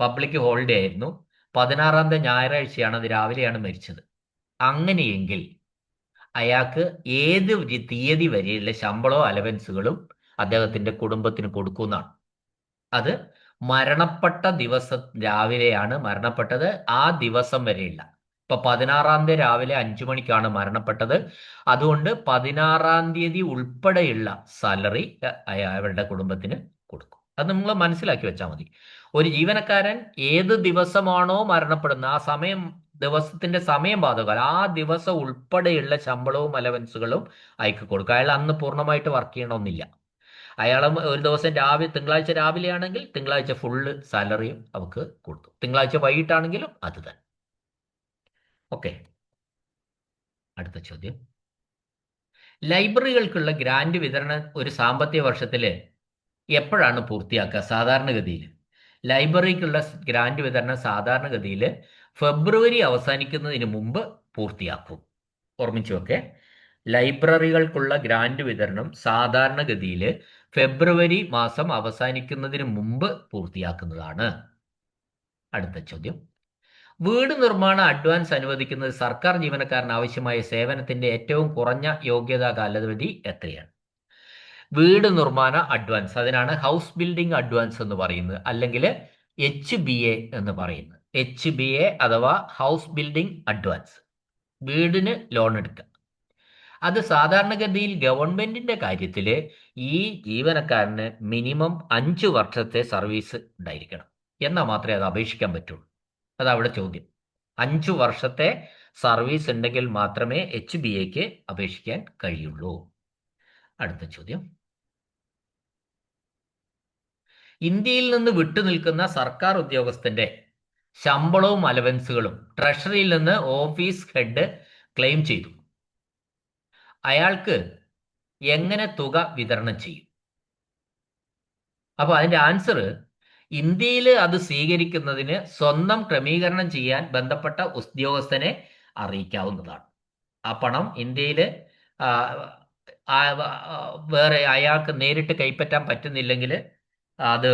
പബ്ലിക് ഹോളിഡേ ആയിരുന്നു. 16-ാം തീയതി ഞായറാഴ്ചയാണ്, അത് രാവിലെയാണ് മരിച്ചത്. അങ്ങനെയെങ്കിൽ അയാൾക്ക് ഏത് തീയതി വരെയുള്ള ശമ്പളവും അലവൻസുകളും അദ്ദേഹത്തിന്റെ കുടുംബത്തിന് കൊടുക്കുന്നതാണ്. അത് മരണപ്പെട്ട ദിവസം രാവിലെയാണ് മരണപ്പെട്ടത്, ആ ദിവസം വരെയുള്ള. ഇപ്പൊ 16-ാം തീയതി രാവിലെ 5 മണിക്കാണ് മരണപ്പെട്ടത്. അതുകൊണ്ട് 16-ാം തീയതി ഉൾപ്പെടെയുള്ള സാലറി അവരുടെ കുടുംബത്തിന് കൊടുക്കും. അത് നിങ്ങൾ മനസ്സിലാക്കി വെച്ചാൽ മതി. ഒരു ജീവനക്കാരൻ ഏത് ദിവസമാണോ മരണപ്പെടുന്നത്, ആ സമയം ദിവസത്തിന്റെ സമയം ബാധകമല്ല, ആ ദിവസം ഉൾപ്പെടെയുള്ള ശമ്പളവും അലവൻസുകളും അയക്ക് കൊടുക്കുക. അയാൾ അന്ന് പൂർണ്ണമായിട്ട് വർക്ക് ചെയ്യണമെന്നില്ല. അയാൾ ഒരു ദിവസം രാവിലെ, തിങ്കളാഴ്ച രാവിലെ ആണെങ്കിൽ തിങ്കളാഴ്ച ഫുള്ള് സാലറിയും അവർക്ക് കൊടുത്തു, തിങ്കളാഴ്ച വൈകിട്ടാണെങ്കിലും അത് തന്നെ. ഓക്കെ, അടുത്ത ചോദ്യം. ലൈബ്രറികൾക്കുള്ള ഗ്രാന്റ് വിതരണം ഒരു സാമ്പത്തിക വർഷത്തിൽ എപ്പോഴാണ് പൂർത്തിയാക്കുക സാധാരണഗതിയിൽ? ലൈബ്രറിക്കുള്ള ഗ്രാന്റ് വിതരണം സാധാരണഗതിയിൽ ഫെബ്രുവരി അവസാനിക്കുന്നതിന് മുമ്പ് പൂർത്തിയാക്കും. ഓർമ്മിച്ചു വെക്കെ, ലൈബ്രറികൾക്കുള്ള ഗ്രാന്റ് വിതരണം സാധാരണഗതിയിൽ ഫെബ്രുവരി മാസം അവസാനിക്കുന്നതിന് മുമ്പ് പൂർത്തിയാക്കുന്നതാണ്. അടുത്ത ചോദ്യം. വീട് നിർമ്മാണ അഡ്വാൻസ് അനുവദിക്കുന്നത് സർക്കാർ ജീവനക്കാരന് ആവശ്യമായ സേവനത്തിന്റെ ഏറ്റവും കുറഞ്ഞ യോഗ്യതാ കാലാവധി എത്രയാണ്? വീട് നിർമ്മാണ അഡ്വാൻസ്, അതിനാണ് ഹൗസ് ബിൽഡിംഗ് അഡ്വാൻസ് എന്ന് പറയുന്നത്, അല്ലെങ്കിൽ HBA എന്ന് പറയുന്നത്. HBA അഥവാ ഹൗസ് ബിൽഡിംഗ് അഡ്വാൻസ്, വീടിന് ലോൺ എടുക്കുക. അത് സാധാരണഗതിയിൽ ഗവൺമെന്റിന്റെ കാര്യത്തിൽ ഈ ജീവനക്കാരന് മിനിമം 5 വർഷത്തെ സർവീസ് ഉണ്ടായിരിക്കണം, എന്നാൽ മാത്രമേ അത് അപേക്ഷിക്കാൻ പറ്റുള്ളൂ. അതവിടെ ചോദ്യം. 5 വർഷത്തെ സർവീസ് ഉണ്ടെങ്കിൽ മാത്രമേ HBAക്ക് അപേക്ഷിക്കാൻ കഴിയുള്ളൂ. അടുത്ത ചോദ്യം. ഇന്ത്യയിൽ നിന്ന് വിട്ടുനിൽക്കുന്ന സർക്കാർ ഉദ്യോഗസ്ഥന്റെ ശമ്പളവും അലവൻസുകളും ട്രഷറിയിൽ നിന്ന് ഓഫീസ് ഹെഡ് ക്ലെയിം ചെയ്തു. അയാൾക്ക് എങ്ങനെ തുക വിതരണം ചെയ്യും? അപ്പോൾ അതിന്റെ ആൻസർ, ഇന്ത്യയിൽ അത് സ്വീകരിക്കുന്നതിന് സ്വന്തം ക്രമീകരണം ചെയ്യാൻ ബന്ധപ്പെട്ട ഉദ്യോഗസ്ഥനെ അറിയിക്കാവുന്നതാണ്. ആ പണം ഇന്ത്യയിൽ വേറെ അയാൾക്ക് നേരിട്ട് കൈപ്പറ്റാൻ പറ്റുന്നില്ലെങ്കിൽ അത്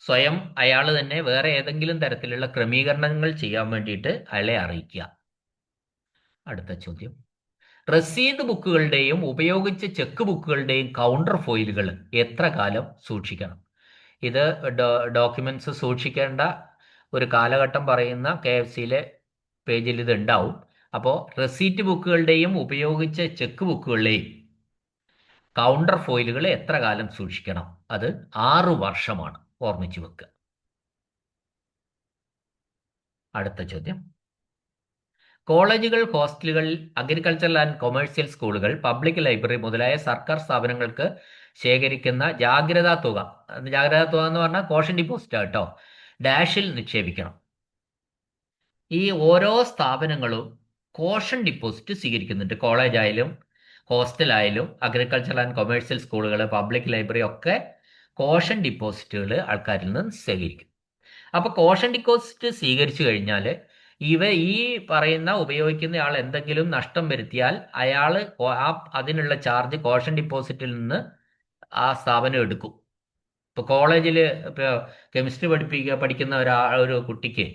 സ്വയം അയാൾ തന്നെ വേറെ ഏതെങ്കിലും തരത്തിലുള്ള ക്രമീകരണങ്ങൾ ചെയ്യാൻ വേണ്ടിയിട്ട് അയാളെ അറിയിക്കുക. അടുത്ത ചോദ്യം. രസീത് ബുക്കുകളുടെയും ഉപയോഗിച്ച ചെക്ക് ബുക്കുകളുടെയും കൗണ്ടർ ഫോയിലുകൾ എത്ര കാലം സൂക്ഷിക്കണം? ഇത് ഡോക്യുമെന്റ്സ് സൂക്ഷിക്കേണ്ട ഒരു കാലഘട്ടം പറയുന്ന KFCയിലെ പേജിൽ ഇത് ഉണ്ടാവും. അപ്പോൾ റെസീറ്റ് ബുക്കുകളുടെയും ഉപയോഗിച്ച ചെക്ക് ബുക്കുകളുടെയും കൗണ്ടർ ഫോയിലുകൾ എത്ര കാലം സൂക്ഷിക്കണം? അത് 6 വർഷമാണ്. ഓർമ്മിച്ചു വെക്കുക. അടുത്ത ചോദ്യം. കോളേജുകൾ, ഹോസ്റ്റലുകൾ, അഗ്രികൾച്ചറൽ ആൻഡ് കൊമേഴ്സ്യൽ സ്കൂളുകൾ, പബ്ലിക് ലൈബ്രറി മുതലായ സർക്കാർ സ്ഥാപനങ്ങൾക്ക് ശേഖരിക്കുന്ന ജാഗ്രതാ തുക എന്ന് പറഞ്ഞാൽ കോഷൻ ഡിപ്പോസിറ്റ് കേട്ടോ, ഡാഷിൽ നിക്ഷേപിക്കണം. ഈ ഓരോ സ്ഥാപനങ്ങളും കോഷൻ ഡിപ്പോസിറ്റ് സ്വീകരിക്കുന്നുണ്ട്. കോളേജ് ആയാലും ഹോസ്റ്റലായാലും അഗ്രികൾച്ചറൽ ആൻഡ് കൊമേഴ്സ്യൽ സ്കൂളുകൾ, പബ്ലിക് ലൈബ്രറി ഒക്കെ കോഷൻ ഡിപ്പോസിറ്റുകൾ ആൾക്കാരിൽ നിന്ന് സ്വീകരിക്കും. അപ്പോൾ കോഷൻ ഡിപ്പോസിറ്റ് സ്വീകരിച്ചു കഴിഞ്ഞാൽ ഈ പറയുന്ന ഉപയോഗിക്കുന്ന ആൾ എന്തെങ്കിലും നഷ്ടം വരുത്തിയാൽ അയാൾ അതിനുള്ള ചാർജ് കോഷൻ ഡിപ്പോസിറ്റിൽ നിന്ന് ആ സ്ഥാപനം എടുക്കും. ഇപ്പോൾ കോളേജിൽ ഇപ്പോൾ കെമിസ്ട്രി പഠിക്കുന്ന ഒരു കുട്ടിക്ക്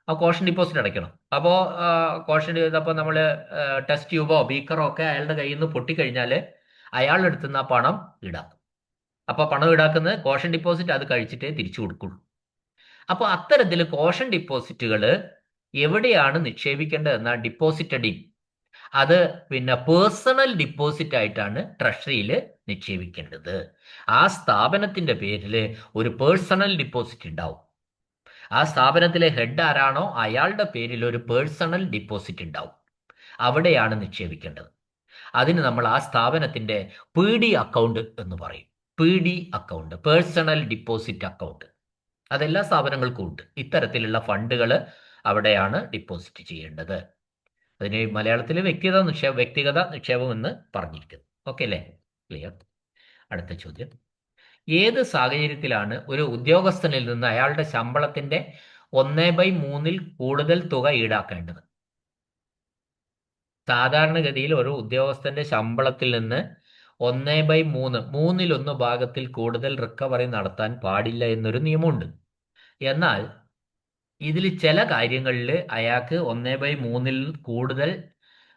ആ കോഷൻ ഡിപ്പോസിറ്റ് അടയ്ക്കണം. അപ്പോൾ കോഷൻ ചെയ്തപ്പോൾ നമ്മൾ ടെസ്റ്റ് ട്യൂബോ ബീക്കറോ ഒക്കെ അയാളുടെ കയ്യിൽ നിന്ന് പൊട്ടിക്കഴിഞ്ഞാൽ അയാളുടെ അടുത്ത് നിന്ന് ആ പണം ഈടാക്കും. അപ്പോൾ പണം ഈടാക്കുന്നത് കോഷൻ ഡിപ്പോസിറ്റ് അത് കഴിച്ചിട്ടേ തിരിച്ചു കൊടുക്കുള്ളൂ. അപ്പോൾ അത്തരത്തിൽ കോഷൻ ഡിപ്പോസിറ്റുകൾ എവിടെയാണ് നിക്ഷേപിക്കേണ്ടത് എന്നാൽ ഡിപ്പോസിറ്റഡ് ഇൻ, അത് പിന്നെ പേഴ്സണൽ ഡിപ്പോസിറ്റ് ആയിട്ടാണ് ട്രഷറിയിൽ നിക്ഷേപിക്കേണ്ടത്. ആ സ്ഥാപനത്തിന്റെ പേരിൽ ഒരു പേഴ്സണൽ ഡിപ്പോസിറ്റ് ഉണ്ടാവും. ആ സ്ഥാപനത്തിലെ ഹെഡ് ആരാണോ അയാളുടെ പേരിൽ ഒരു പേഴ്സണൽ ഡിപ്പോസിറ്റ് ഉണ്ടാവും. അവിടെയാണ് നിക്ഷേപിക്കേണ്ടത്. അതിന് നമ്മൾ ആ സ്ഥാപനത്തിന്റെ PD അക്കൗണ്ട് എന്ന് പറയും. PD account, personal deposit account. അതെല്ലാ സ്ഥാപനങ്ങൾക്കും ഉണ്ട്. ഇത്തരത്തിലുള്ള ഫണ്ടുകൾ അവിടെയാണ് ഡിപ്പോസിറ്റ് ചെയ്യേണ്ടത്. അതിന് മലയാളത്തിൽ വ്യക്തിഗത നിക്ഷേപം എന്ന് പറഞ്ഞിരിക്കുന്നു. ഓക്കെ അല്ലേ? ക്ലിയർ. അടുത്ത ചോദ്യം. ഏത് സാഹചര്യത്തിലാണ് ഒരു ഉദ്യോഗസ്ഥനിൽ നിന്ന് അയാളുടെ ശമ്പളത്തിന്റെ 1/3 കൂടുതൽ തുക ഈടാക്കേണ്ടത്? സാധാരണഗതിയിൽ ഒരു ഉദ്യോഗസ്ഥന്റെ ശമ്പളത്തിൽ നിന്ന് 1/3, 1/3 ഭാഗത്തിൽ കൂടുതൽ റിക്കവറി നടത്താൻ പാടില്ല എന്നൊരു നിയമമുണ്ട്. എന്നാൽ ഇതിൽ ചില കാര്യങ്ങളിൽ അയാൾക്ക് 1/3 കൂടുതൽ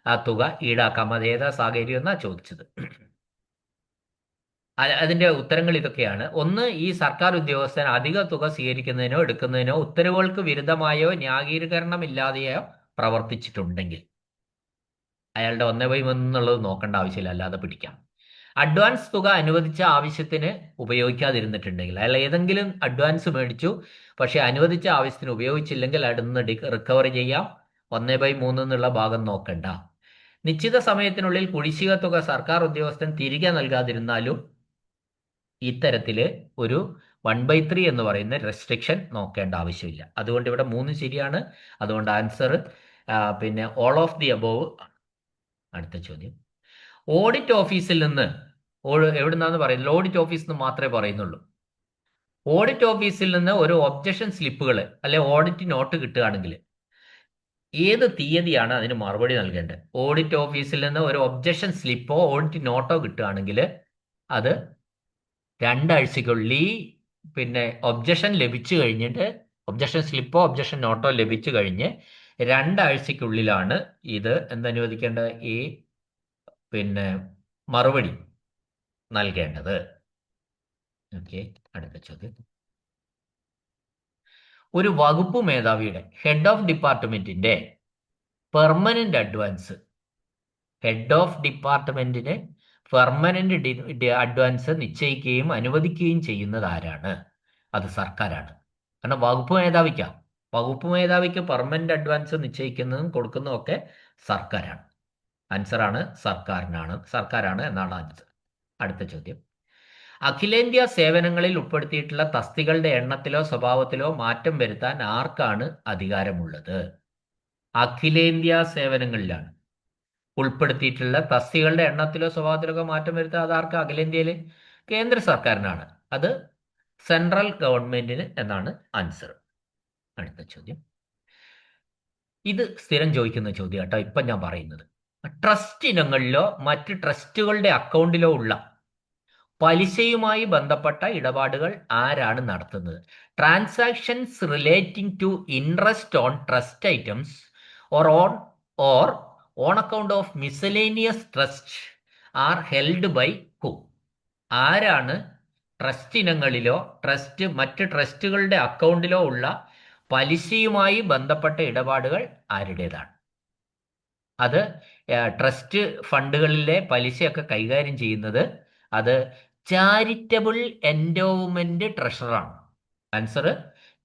ആ തുക ഈടാക്കാം. അത് ഏതാ സാഹചര്യം എന്നാ ചോദിച്ചത്. അതിന്റെ ഉത്തരങ്ങൾ ഇതൊക്കെയാണ്. ഒന്ന്, ഈ സർക്കാർ ഉദ്യോഗസ്ഥൻ അധിക തുക സ്വീകരിക്കുന്നതിനോ എടുക്കുന്നതിനോ ഉത്തരവുകൾക്ക് വിരുദ്ധമായോ ന്യായീകരണമില്ലാതെയോ പ്രവർത്തിച്ചിട്ടുണ്ടെങ്കിൽ അയാളുടെ 1/3 എന്നുള്ളത് നോക്കേണ്ട ആവശ്യമില്ല, അല്ലാതെ പിടിക്കാം. അഡ്വാൻസ് തുക അനുവദിച്ച ആവശ്യത്തിന് ഉപയോഗിക്കാതിരുന്നിട്ടുണ്ടെങ്കിൽ, അയാൾ ഏതെങ്കിലും അഡ്വാൻസ് മേടിച്ചു പക്ഷെ അനുവദിച്ച ആവശ്യത്തിന് ഉപയോഗിച്ചില്ലെങ്കിൽ അതിൽ നിന്ന് റിക്കവറി ചെയ്യാം. 1/3 എന്നുള്ള ഭാഗം നോക്കണ്ട. നിശ്ചിത സമയത്തിനുള്ളിൽ കുടിശ്ശിക തുക സർക്കാർ ഉദ്യോഗസ്ഥൻ തിരികെ നൽകാതിരുന്നാലും ഇത്തരത്തില് ഒരു 1/3 എന്ന് പറയുന്ന റെസ്ട്രിക്ഷൻ നോക്കേണ്ട ആവശ്യമില്ല. അതുകൊണ്ട് ഇവിടെ 3 ശരിയാണ്. അതുകൊണ്ട് ആൻസർ പിന്നെ ഓൾ ഓഫ് ദി അബോവ്. അടുത്ത ചോദ്യം, ഓഡിറ്റ് ഓഫീസിൽ നിന്ന് എവിടുന്നാന്ന് പറയുന്നത്? ഓഡിറ്റ് ഓഫീസിൽ നിന്ന് മാത്രമേ പറയുന്നുള്ളൂ. ഓഡിറ്റ് ഓഫീസിൽ നിന്ന് ഒരു ഒബ്ജക്ഷൻ സ്ലിപ്പുകൾ അല്ലെ ഓഡിറ്റ് നോട്ട് കിട്ടുകയാണെങ്കിൽ ഏത് തീയതിയാണ് അതിന് മറുപടി നൽകേണ്ടത്? ഓഡിറ്റ് ഓഫീസിൽ നിന്ന് ഒരു ഒബ്ജക്ഷൻ സ്ലിപ്പോ ഓഡിറ്റ് നോട്ടോ കിട്ടുകയാണെങ്കിൽ അത് 2 ആഴ്ചയ്ക്കുള്ളിൽ പിന്നെ ഒബ്ജക്ഷൻ ലഭിച്ചു കഴിഞ്ഞിട്ട്, ഒബ്ജക്ഷൻ സ്ലിപ്പോ ഒബ്ജക്ഷൻ നോട്ടോ ലഭിച്ചു കഴിഞ്ഞ് 2 ആഴ്ചയ്ക്കുള്ളിലാണ് ഇത് എന്തനുവദിക്കേണ്ടത്? ഈ പിന്നെ മറുപടി നൽകേണ്ടത്. ഓക്കെ, അടുത്ത ചോദ്യം, ഒരു വകുപ്പ് മേധാവിയുടെ ഹെഡ് ഓഫ് ഡിപ്പാർട്ട്മെന്റിന്റെ പെർമനന്റ് അഡ്വാൻസ്, ഹെഡ് ഓഫ് ഡിപ്പാർട്ട്മെന്റിന് പെർമനന്റ് അഡ്വാൻസ് നിശ്ചയിക്കുകയും അനുവദിക്കുകയും ചെയ്യുന്നത് ആരാണ്? അത് സർക്കാരാണ്. കാരണം വകുപ്പ് മേധാവിക്ക് പെർമനന്റ് അഡ്വാൻസ് നിശ്ചയിക്കുന്നതും കൊടുക്കുന്നതും ഒക്കെ സർക്കാരാണ്. ആൻസറാണ് സർക്കാരാണ് എന്നാണ് ആൻസർ. അടുത്ത ചോദ്യം, അഖിലേന്ത്യാ സേവനങ്ങളിൽ ഉൾപ്പെടുത്തിയിട്ടുള്ള തസ്തികളുടെ എണ്ണത്തിലോ സ്വഭാവത്തിലോ മാറ്റം വരുത്താൻ ആർക്കാണ് അധികാരമുള്ളത്? അഖിലേന്ത്യാ സേവനങ്ങളിലാണ് ഉൾപ്പെടുത്തിയിട്ടുള്ള തസ്തികളുടെ എണ്ണത്തിലോ സ്വഭാവത്തിലോ ഒക്കെ മാറ്റം വരുത്താൻ അതാർക്ക്? അഖിലേന്ത്യയിൽ കേന്ദ്ര സർക്കാരിനാണ്. അത് സെൻട്രൽ ഗവൺമെന്റിന് എന്നാണ് ആൻസർ. അടുത്ത ചോദ്യം, ഇത് സ്ഥിരം ചോദിക്കുന്ന ചോദ്യം കേട്ടോ, ഇപ്പം ഞാൻ പറയുന്നത്. ട്രസ്റ്റ് ഇനങ്ങളിലോ മറ്റ് ട്രസ്റ്റുകളുടെ അക്കൗണ്ടിലോ ഉള്ള പലിശയുമായി ബന്ധപ്പെട്ട ഇടപാടുകൾ ആരാണ് നടത്തുന്നത്? Transactions relating to interest on trust items or on account of miscellaneous trust are held by who? ആരാണ് ട്രസ്റ്റ് ഇനങ്ങളിലോ മറ്റ് ട്രസ്റ്റുകളുടെ അക്കൗണ്ടിലോ ഉള്ള പലിശയുമായി ബന്ധപ്പെട്ട ഇടപാടുകൾ ആരുടേതാണ്? അത് ട്രസ്റ്റ് ഫണ്ടുകളിലെ പലിശയൊക്കെ കൈകാര്യം ചെയ്യുന്നത് അത് ചാരിറ്റബിൾ എൻഡോവ്മെന്റ് ട്രഷറാണ്. Answer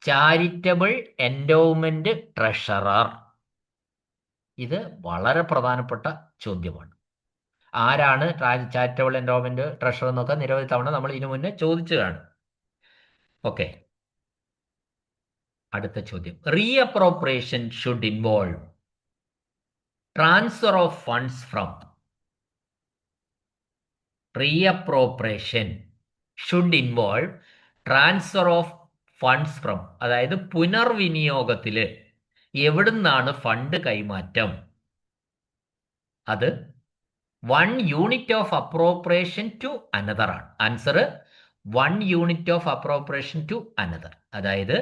charitable endowment treasurer. ഇത് വളരെ പ്രധാനപ്പെട്ട ചോദ്യമാണ്. ആരാണ് ചാരിറ്റബിൾ എൻഡോവ്മെന്റ് ട്രഷറർ എന്നൊക്കെ നിരവധി തവണ നമ്മൾ ഇതിനു മുന്നേ ചോദിച്ചതാണ്. ഓക്കെ, അടുത്ത ചോദ്യം, reappropriation should involve transfer of funds from. Reappropriation should involve transfer of funds from, അതായത് പുനർവിനിയോഗത്തില് എവിടുന്നാണ് ഫണ്ട് കൈമാറ്റം? അത് 1 unit of appropriation to another ആണ്. Answer 1 unit of appropriation to another. അതായത്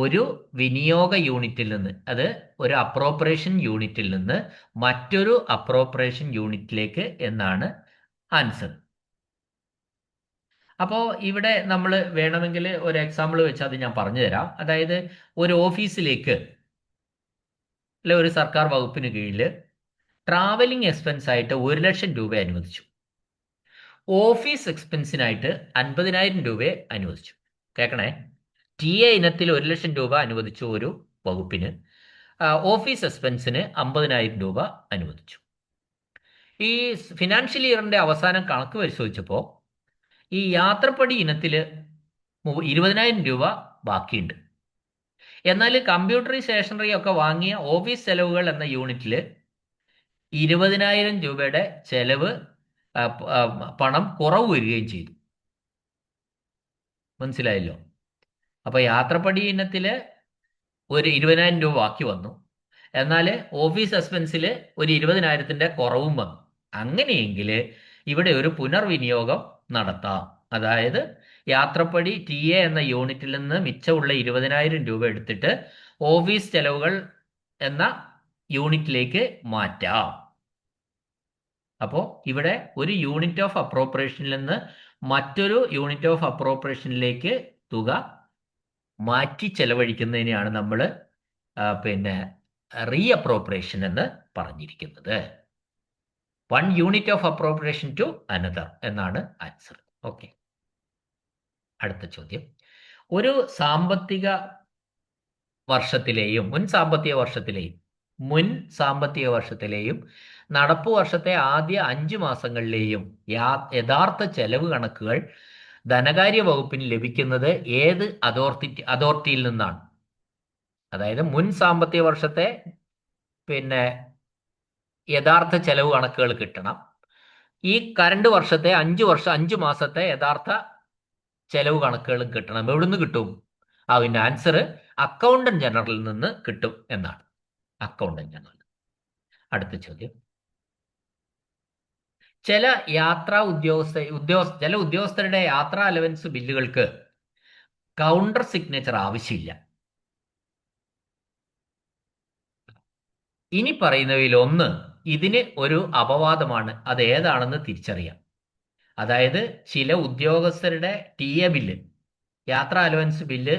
ഒരു വിനിയോഗ യൂണിറ്റിൽ നിന്ന്, അത് ഒരു അപ്രോപ്രിയേഷൻ യൂണിറ്റിൽ നിന്ന് മറ്റൊരു അപ്രോപ്രിയേഷൻ യൂണിറ്റിലേക്ക് എന്നാണ് ആൻസർ. അപ്പോൾ ഇവിടെ നമ്മൾ വേണമെങ്കിൽ ഒരു എക്സാമ്പിൾ വെച്ച് അത് ഞാൻ പറഞ്ഞു തരാം. അതായത് ഒരു ഓഫീസിലേക്ക് അല്ലെ ഒരു സർക്കാർ വകുപ്പിന് കീഴിൽ ട്രാവലിംഗ് എക്സ്പെൻസ് ആയിട്ട് 1 ലക്ഷം രൂപ അനുവദിച്ചു. ഓഫീസ് എക്സ്പെൻസിനായിട്ട് 50,000 രൂപയെ അനുവദിച്ചു. കേൾക്കണേ, TA ഇനത്തിൽ 1 ലക്ഷം രൂപ അനുവദിച്ചു ഒരു വകുപ്പിന്, ഓഫീസ് എക്സ്പെൻസിന് 50,000 രൂപ അനുവദിച്ചു. ഈ ഫിനാൻഷ്യൽ ഇയറിന്റെ അവസാനം കണക്ക് പരിശോധിച്ചപ്പോൾ ഈ യാത്രപ്പടി ഇനത്തിൽ 20,000 രൂപ ബാക്കിയുണ്ട്. എന്നാൽ കമ്പ്യൂട്ടറി സ്റ്റേഷനറി ഒക്കെ വാങ്ങിയ ഓഫീസ് ചെലവുകൾ എന്ന യൂണിറ്റിൽ 20,000 രൂപയുടെ ചെലവ് പണം കുറവ് വരികയും ചെയ്തു. മനസ്സിലായല്ലോ? അപ്പൊ യാത്രപ്പടി ഇനത്തില് ഒരു 20,000 രൂപ ബാക്കി വന്നു, എന്നാൽ ഓഫീസ് എക്സ്പെൻസിൽ ഒരു 20,000ന്റെ കുറവും വന്നു. അങ്ങനെയെങ്കിൽ ഇവിടെ ഒരു പുനർവിനിയോഗം നടത്താം. അതായത് യാത്രപ്പടി TA എന്ന യൂണിറ്റിൽ നിന്ന് മിച്ചമുള്ള 20,000 രൂപ എടുത്തിട്ട് ഓഫീസ് ചെലവുകൾ എന്ന യൂണിറ്റിലേക്ക് മാറ്റാം. അപ്പോൾ ഇവിടെ ഒരു യൂണിറ്റ് ഓഫ് അപ്രോപ്രിയേഷനിൽ നിന്ന് മറ്റൊരു യൂണിറ്റ് ഓഫ് അപ്രോപ്രിയേഷനിലേക്ക് തുക മാറ്റി ചെലവഴിക്കുന്നതിനെയാണ് നമ്മൾ പിന്നെ റീഅപ്രോപ്രിയേഷൻ എന്ന് പറഞ്ഞിരിക്കുന്നത്. 1 unit of appropriation to another എന്നാണ് ആൻസർ. ഓക്കെ, അടുത്ത ചോദ്യം, ഒരു സാമ്പത്തിക വർഷത്തിലെയും മുൻ സാമ്പത്തിക വർഷത്തിലെയും മുൻ സാമ്പത്തിക വർഷത്തിലെയും നടപ്പു വർഷത്തെ ആദ്യ 5 മാസങ്ങളിലെയും യഥാർത്ഥ ചെലവ് കണക്കുകൾ ധനകാര്യ വകുപ്പിന് ലഭിക്കുന്നത് ഏത് അതോറിറ്റിയിൽ നിന്നാണ്? അതായത് മുൻ സാമ്പത്തിക വർഷത്തെ പിന്നെ യഥാർത്ഥ ചെലവ് കണക്കുകൾ കിട്ടണം. ഈ കറണ്ട് വർഷത്തെ 5 മാസത്തെ യഥാർത്ഥ ചെലവ് കണക്കുകളും കിട്ടണം. എവിടുന്ന് കിട്ടും? അതിന്റെ ആൻസർ അക്കൗണ്ടന്റ് ജനറലിൽ നിന്ന് കിട്ടും എന്നാണ്. Accountant general. അടുത്ത ചോദ്യം. ചില ഉദ്യോഗസ്ഥരുടെ യാത്രാ അലവൻസ് ബില്ലുകൾക്ക് കൗണ്ടർ സിഗ്നേച്ചർ ആവശ്യമില്ല. ഇനി പറയുന്നവയിൽ ഒന്ന് ഇതിന് ഒരു അപവാദമാണ്. അത് ഏതാണെന്ന് തിരിച്ചറിയാം. അതായത് ചില ഉദ്യോഗസ്ഥരുടെ ടി എ ബില്ല്, യാത്രാ അലവൻസ് ബില്ല്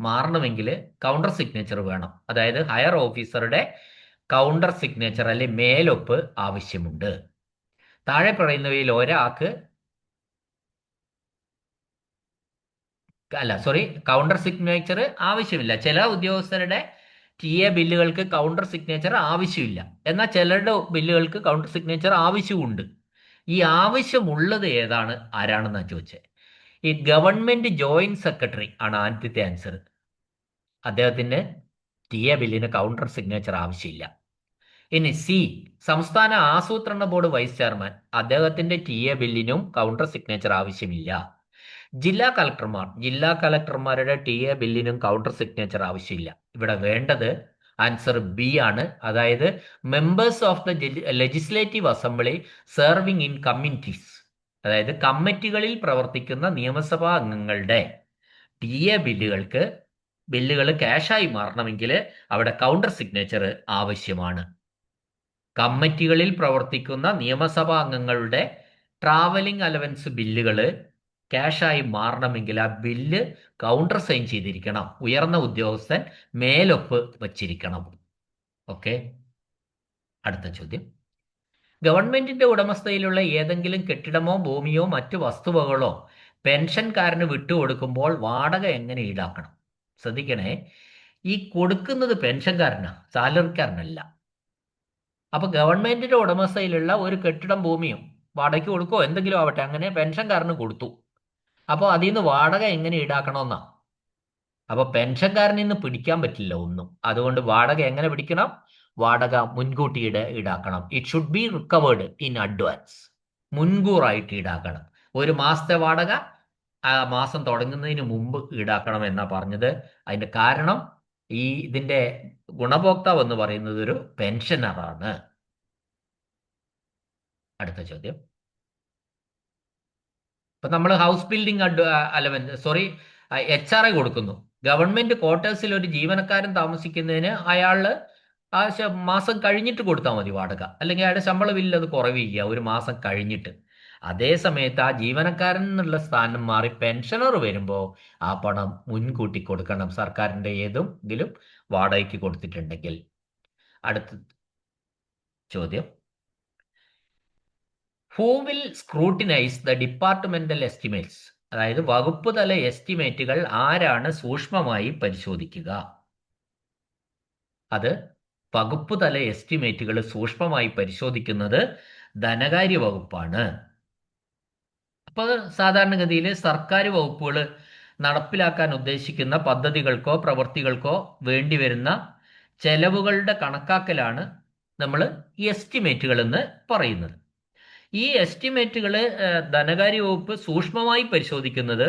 മാറണമെങ്കിൽ കൗണ്ടർ സിഗ്നേച്ചർ വേണം. അതായത് ഹയർ ഓഫീസറുടെ കൗണ്ടർ സിഗ്നേച്ചർ അല്ലെ മേലൊപ്പ് ആവശ്യമുണ്ട്. താഴെ പറയുന്നവയിൽ ഒരാൾക്ക് കൗണ്ടർ സിഗ്നേച്ചർ ആവശ്യമില്ല. ചില ഉദ്യോഗസ്ഥരുടെ ടി എ ബില്ലുകൾക്ക് കൗണ്ടർ സിഗ്നേച്ചർ ആവശ്യമില്ല. എന്നാൽ ചിലരുടെ ബില്ലുകൾക്ക് കൗണ്ടർ സിഗ്നേച്ചർ ആവശ്യമുണ്ട്. ഈ ആവശ്യമുള്ളത് ഏതാണ്, ആരാണെന്നാണ് ചോദിച്ചത്. ഈ ഗവൺമെന്റ് ജോയിന്റ് സെക്രട്ടറി ആണ് ആദ്യത്തെ ആൻസർ. അദ്ദേഹത്തിന് ടി എ ബില്ലിന് കൗണ്ടർ സിഗ്നേച്ചർ ആവശ്യമില്ല. ഇനി സി, സംസ്ഥാന ആസൂത്രണ ബോർഡ് വൈസ് ചെയർമാൻ, അദ്ദേഹത്തിന്റെ ടി എ ബില്ലിനും കൗണ്ടർ സിഗ്നേച്ചർ ആവശ്യമില്ല. ജില്ലാ കളക്ടർമാരുടെ ടി എ ബില്ലിനും കൗണ്ടർ സിഗ്നേച്ചർ ആവശ്യമില്ല. ഇവിടെ വേണ്ടത് ആൻസർ ബി ആണ്. അതായത് members of the legislative assembly serving in committees, അതായത് കമ്മിറ്റികളിൽ പ്രവർത്തിക്കുന്ന നിയമസഭാ അംഗങ്ങളുടെ ടി എ ബില്ലുകൾ ക്യാഷായി മാറണമെങ്കിൽ അവിടെ കൗണ്ടർ സിഗ്നേച്ചർ ആവശ്യമാണ്. കമ്മിറ്റികളിൽ പ്രവർത്തിക്കുന്ന നിയമസഭാ അംഗങ്ങളുടെ ട്രാവലിംഗ് അലവൻസ് ബില്ലുകൾ ക്യാഷായി മാറണമെങ്കിൽ ആ ബില്ല് കൗണ്ടർ സൈൻ ചെയ്തിരിക്കണം. ഉയർന്ന ഉദ്യോഗസ്ഥൻ മേലൊപ്പ് വച്ചിരിക്കണം. ഓക്കെ. അടുത്ത ചോദ്യം. ഗവൺമെന്റിന്റെ ഉടമസ്ഥയിലുള്ള ഏതെങ്കിലും കെട്ടിടമോ ഭൂമിയോ മറ്റു വസ്തുവകളോ പെൻഷൻകാരന് വിട്ടുകൊടുക്കുമ്പോൾ വാടക എങ്ങനെ ഈടാക്കണം? ശ്രദ്ധിക്കണേ, ഈ കൊടുക്കുന്നത് പെൻഷൻകാരനാ, സാലറിക്കാരനല്ല. അപ്പൊ ഗവൺമെന്റിന്റെ ഉടമസ്ഥയിലുള്ള ഒരു കെട്ടിടം ഭൂമിയും വാടകയ്ക്ക് കൊടുക്കോ എന്തെങ്കിലും ആവട്ടെ, അങ്ങനെ പെൻഷൻകാരന് കൊടുത്തു. അപ്പോൾ അതിൽ നിന്ന് വാടക എങ്ങനെ ഈടാക്കണമെന്നാ. അപ്പൊ പെൻഷൻകാരനിൽ നിന്ന് പിടിക്കാൻ പറ്റില്ല ഒന്നും. അതുകൊണ്ട് വാടക എങ്ങനെ പിടിക്കണം? വാടക മുൻകൂട്ടി ഈടാക്കണം. It should be recovered in advance. മുൻകൂറായിട്ട് ഈടാക്കണം. ഒരു മാസത്തെ വാടക ആ മാസം തുടങ്ങുന്നതിന് മുമ്പ് ഈടാക്കണം എന്നാ പറഞ്ഞത്. അതിന്റെ കാരണം ഇതിന്റെ ഗുണഭോക്താവ് എന്ന് പറയുന്നത് ഒരു പെൻഷനറാണ്. അടുത്ത ചോദ്യം. ഇപ്പൊ നമ്മൾ ഹൗസ് ബിൽഡിംഗ് HRA കൊടുക്കുന്നു. ഗവൺമെന്റ് ക്വാർട്ടേഴ്സിൽ ഒരു ജീവനക്കാരൻ താമസിക്കുന്നതിന് അയാള് മാസം കഴിഞ്ഞിട്ട് കൊടുത്താൽ മതി വാടക, അല്ലെങ്കിൽ അയാളുടെ ശമ്പള ബില്ലിൽ അത് കുറവ് ചെയ്യുക ഒരു മാസം കഴിഞ്ഞിട്ട്. അതേ സമയത്ത് ആ ജീവനക്കാരൻ എന്നുള്ള സ്ഥാനം മാറി പെൻഷനർ വരുമ്പോൾ ആ പണം മുൻകൂട്ടി കൊടുക്കണം, സർക്കാരിന്റെ ഏതെങ്കിലും വാടകയ്ക്ക് കൊടുത്തിട്ടുണ്ടെങ്കിൽ. അടുത്ത ചോദ്യം. Who will scrutinise the departmental estimates, അതായത് വകുപ്പ് തല എസ്റ്റിമേറ്റുകൾ ആരാണ് സൂക്ഷ്മമായി പരിശോധിക്കുക? അത് വകുപ്പ് തല എസ്റ്റിമേറ്റുകൾ സൂക്ഷ്മമായി പരിശോധിക്കുന്നത് ധനകാര്യ വകുപ്പാണ്. അപ്പൊ സാധാരണഗതിയിൽ സർക്കാർ വകുപ്പുകൾ നടപ്പിലാക്കാൻ ഉദ്ദേശിക്കുന്ന പദ്ധതികൾക്കോ പ്രവൃത്തികൾക്കോ വേണ്ടിവരുന്ന ചെലവുകളുടെ കണക്കാക്കലാണ് നമ്മൾ എസ്റ്റിമേറ്റുകൾ എന്ന് പറയുന്നത്. ഈ എസ്റ്റിമേറ്റുകൾ ധനകാര്യ വകുപ്പ് സൂക്ഷ്മമായി പരിശോധിക്കുന്നത്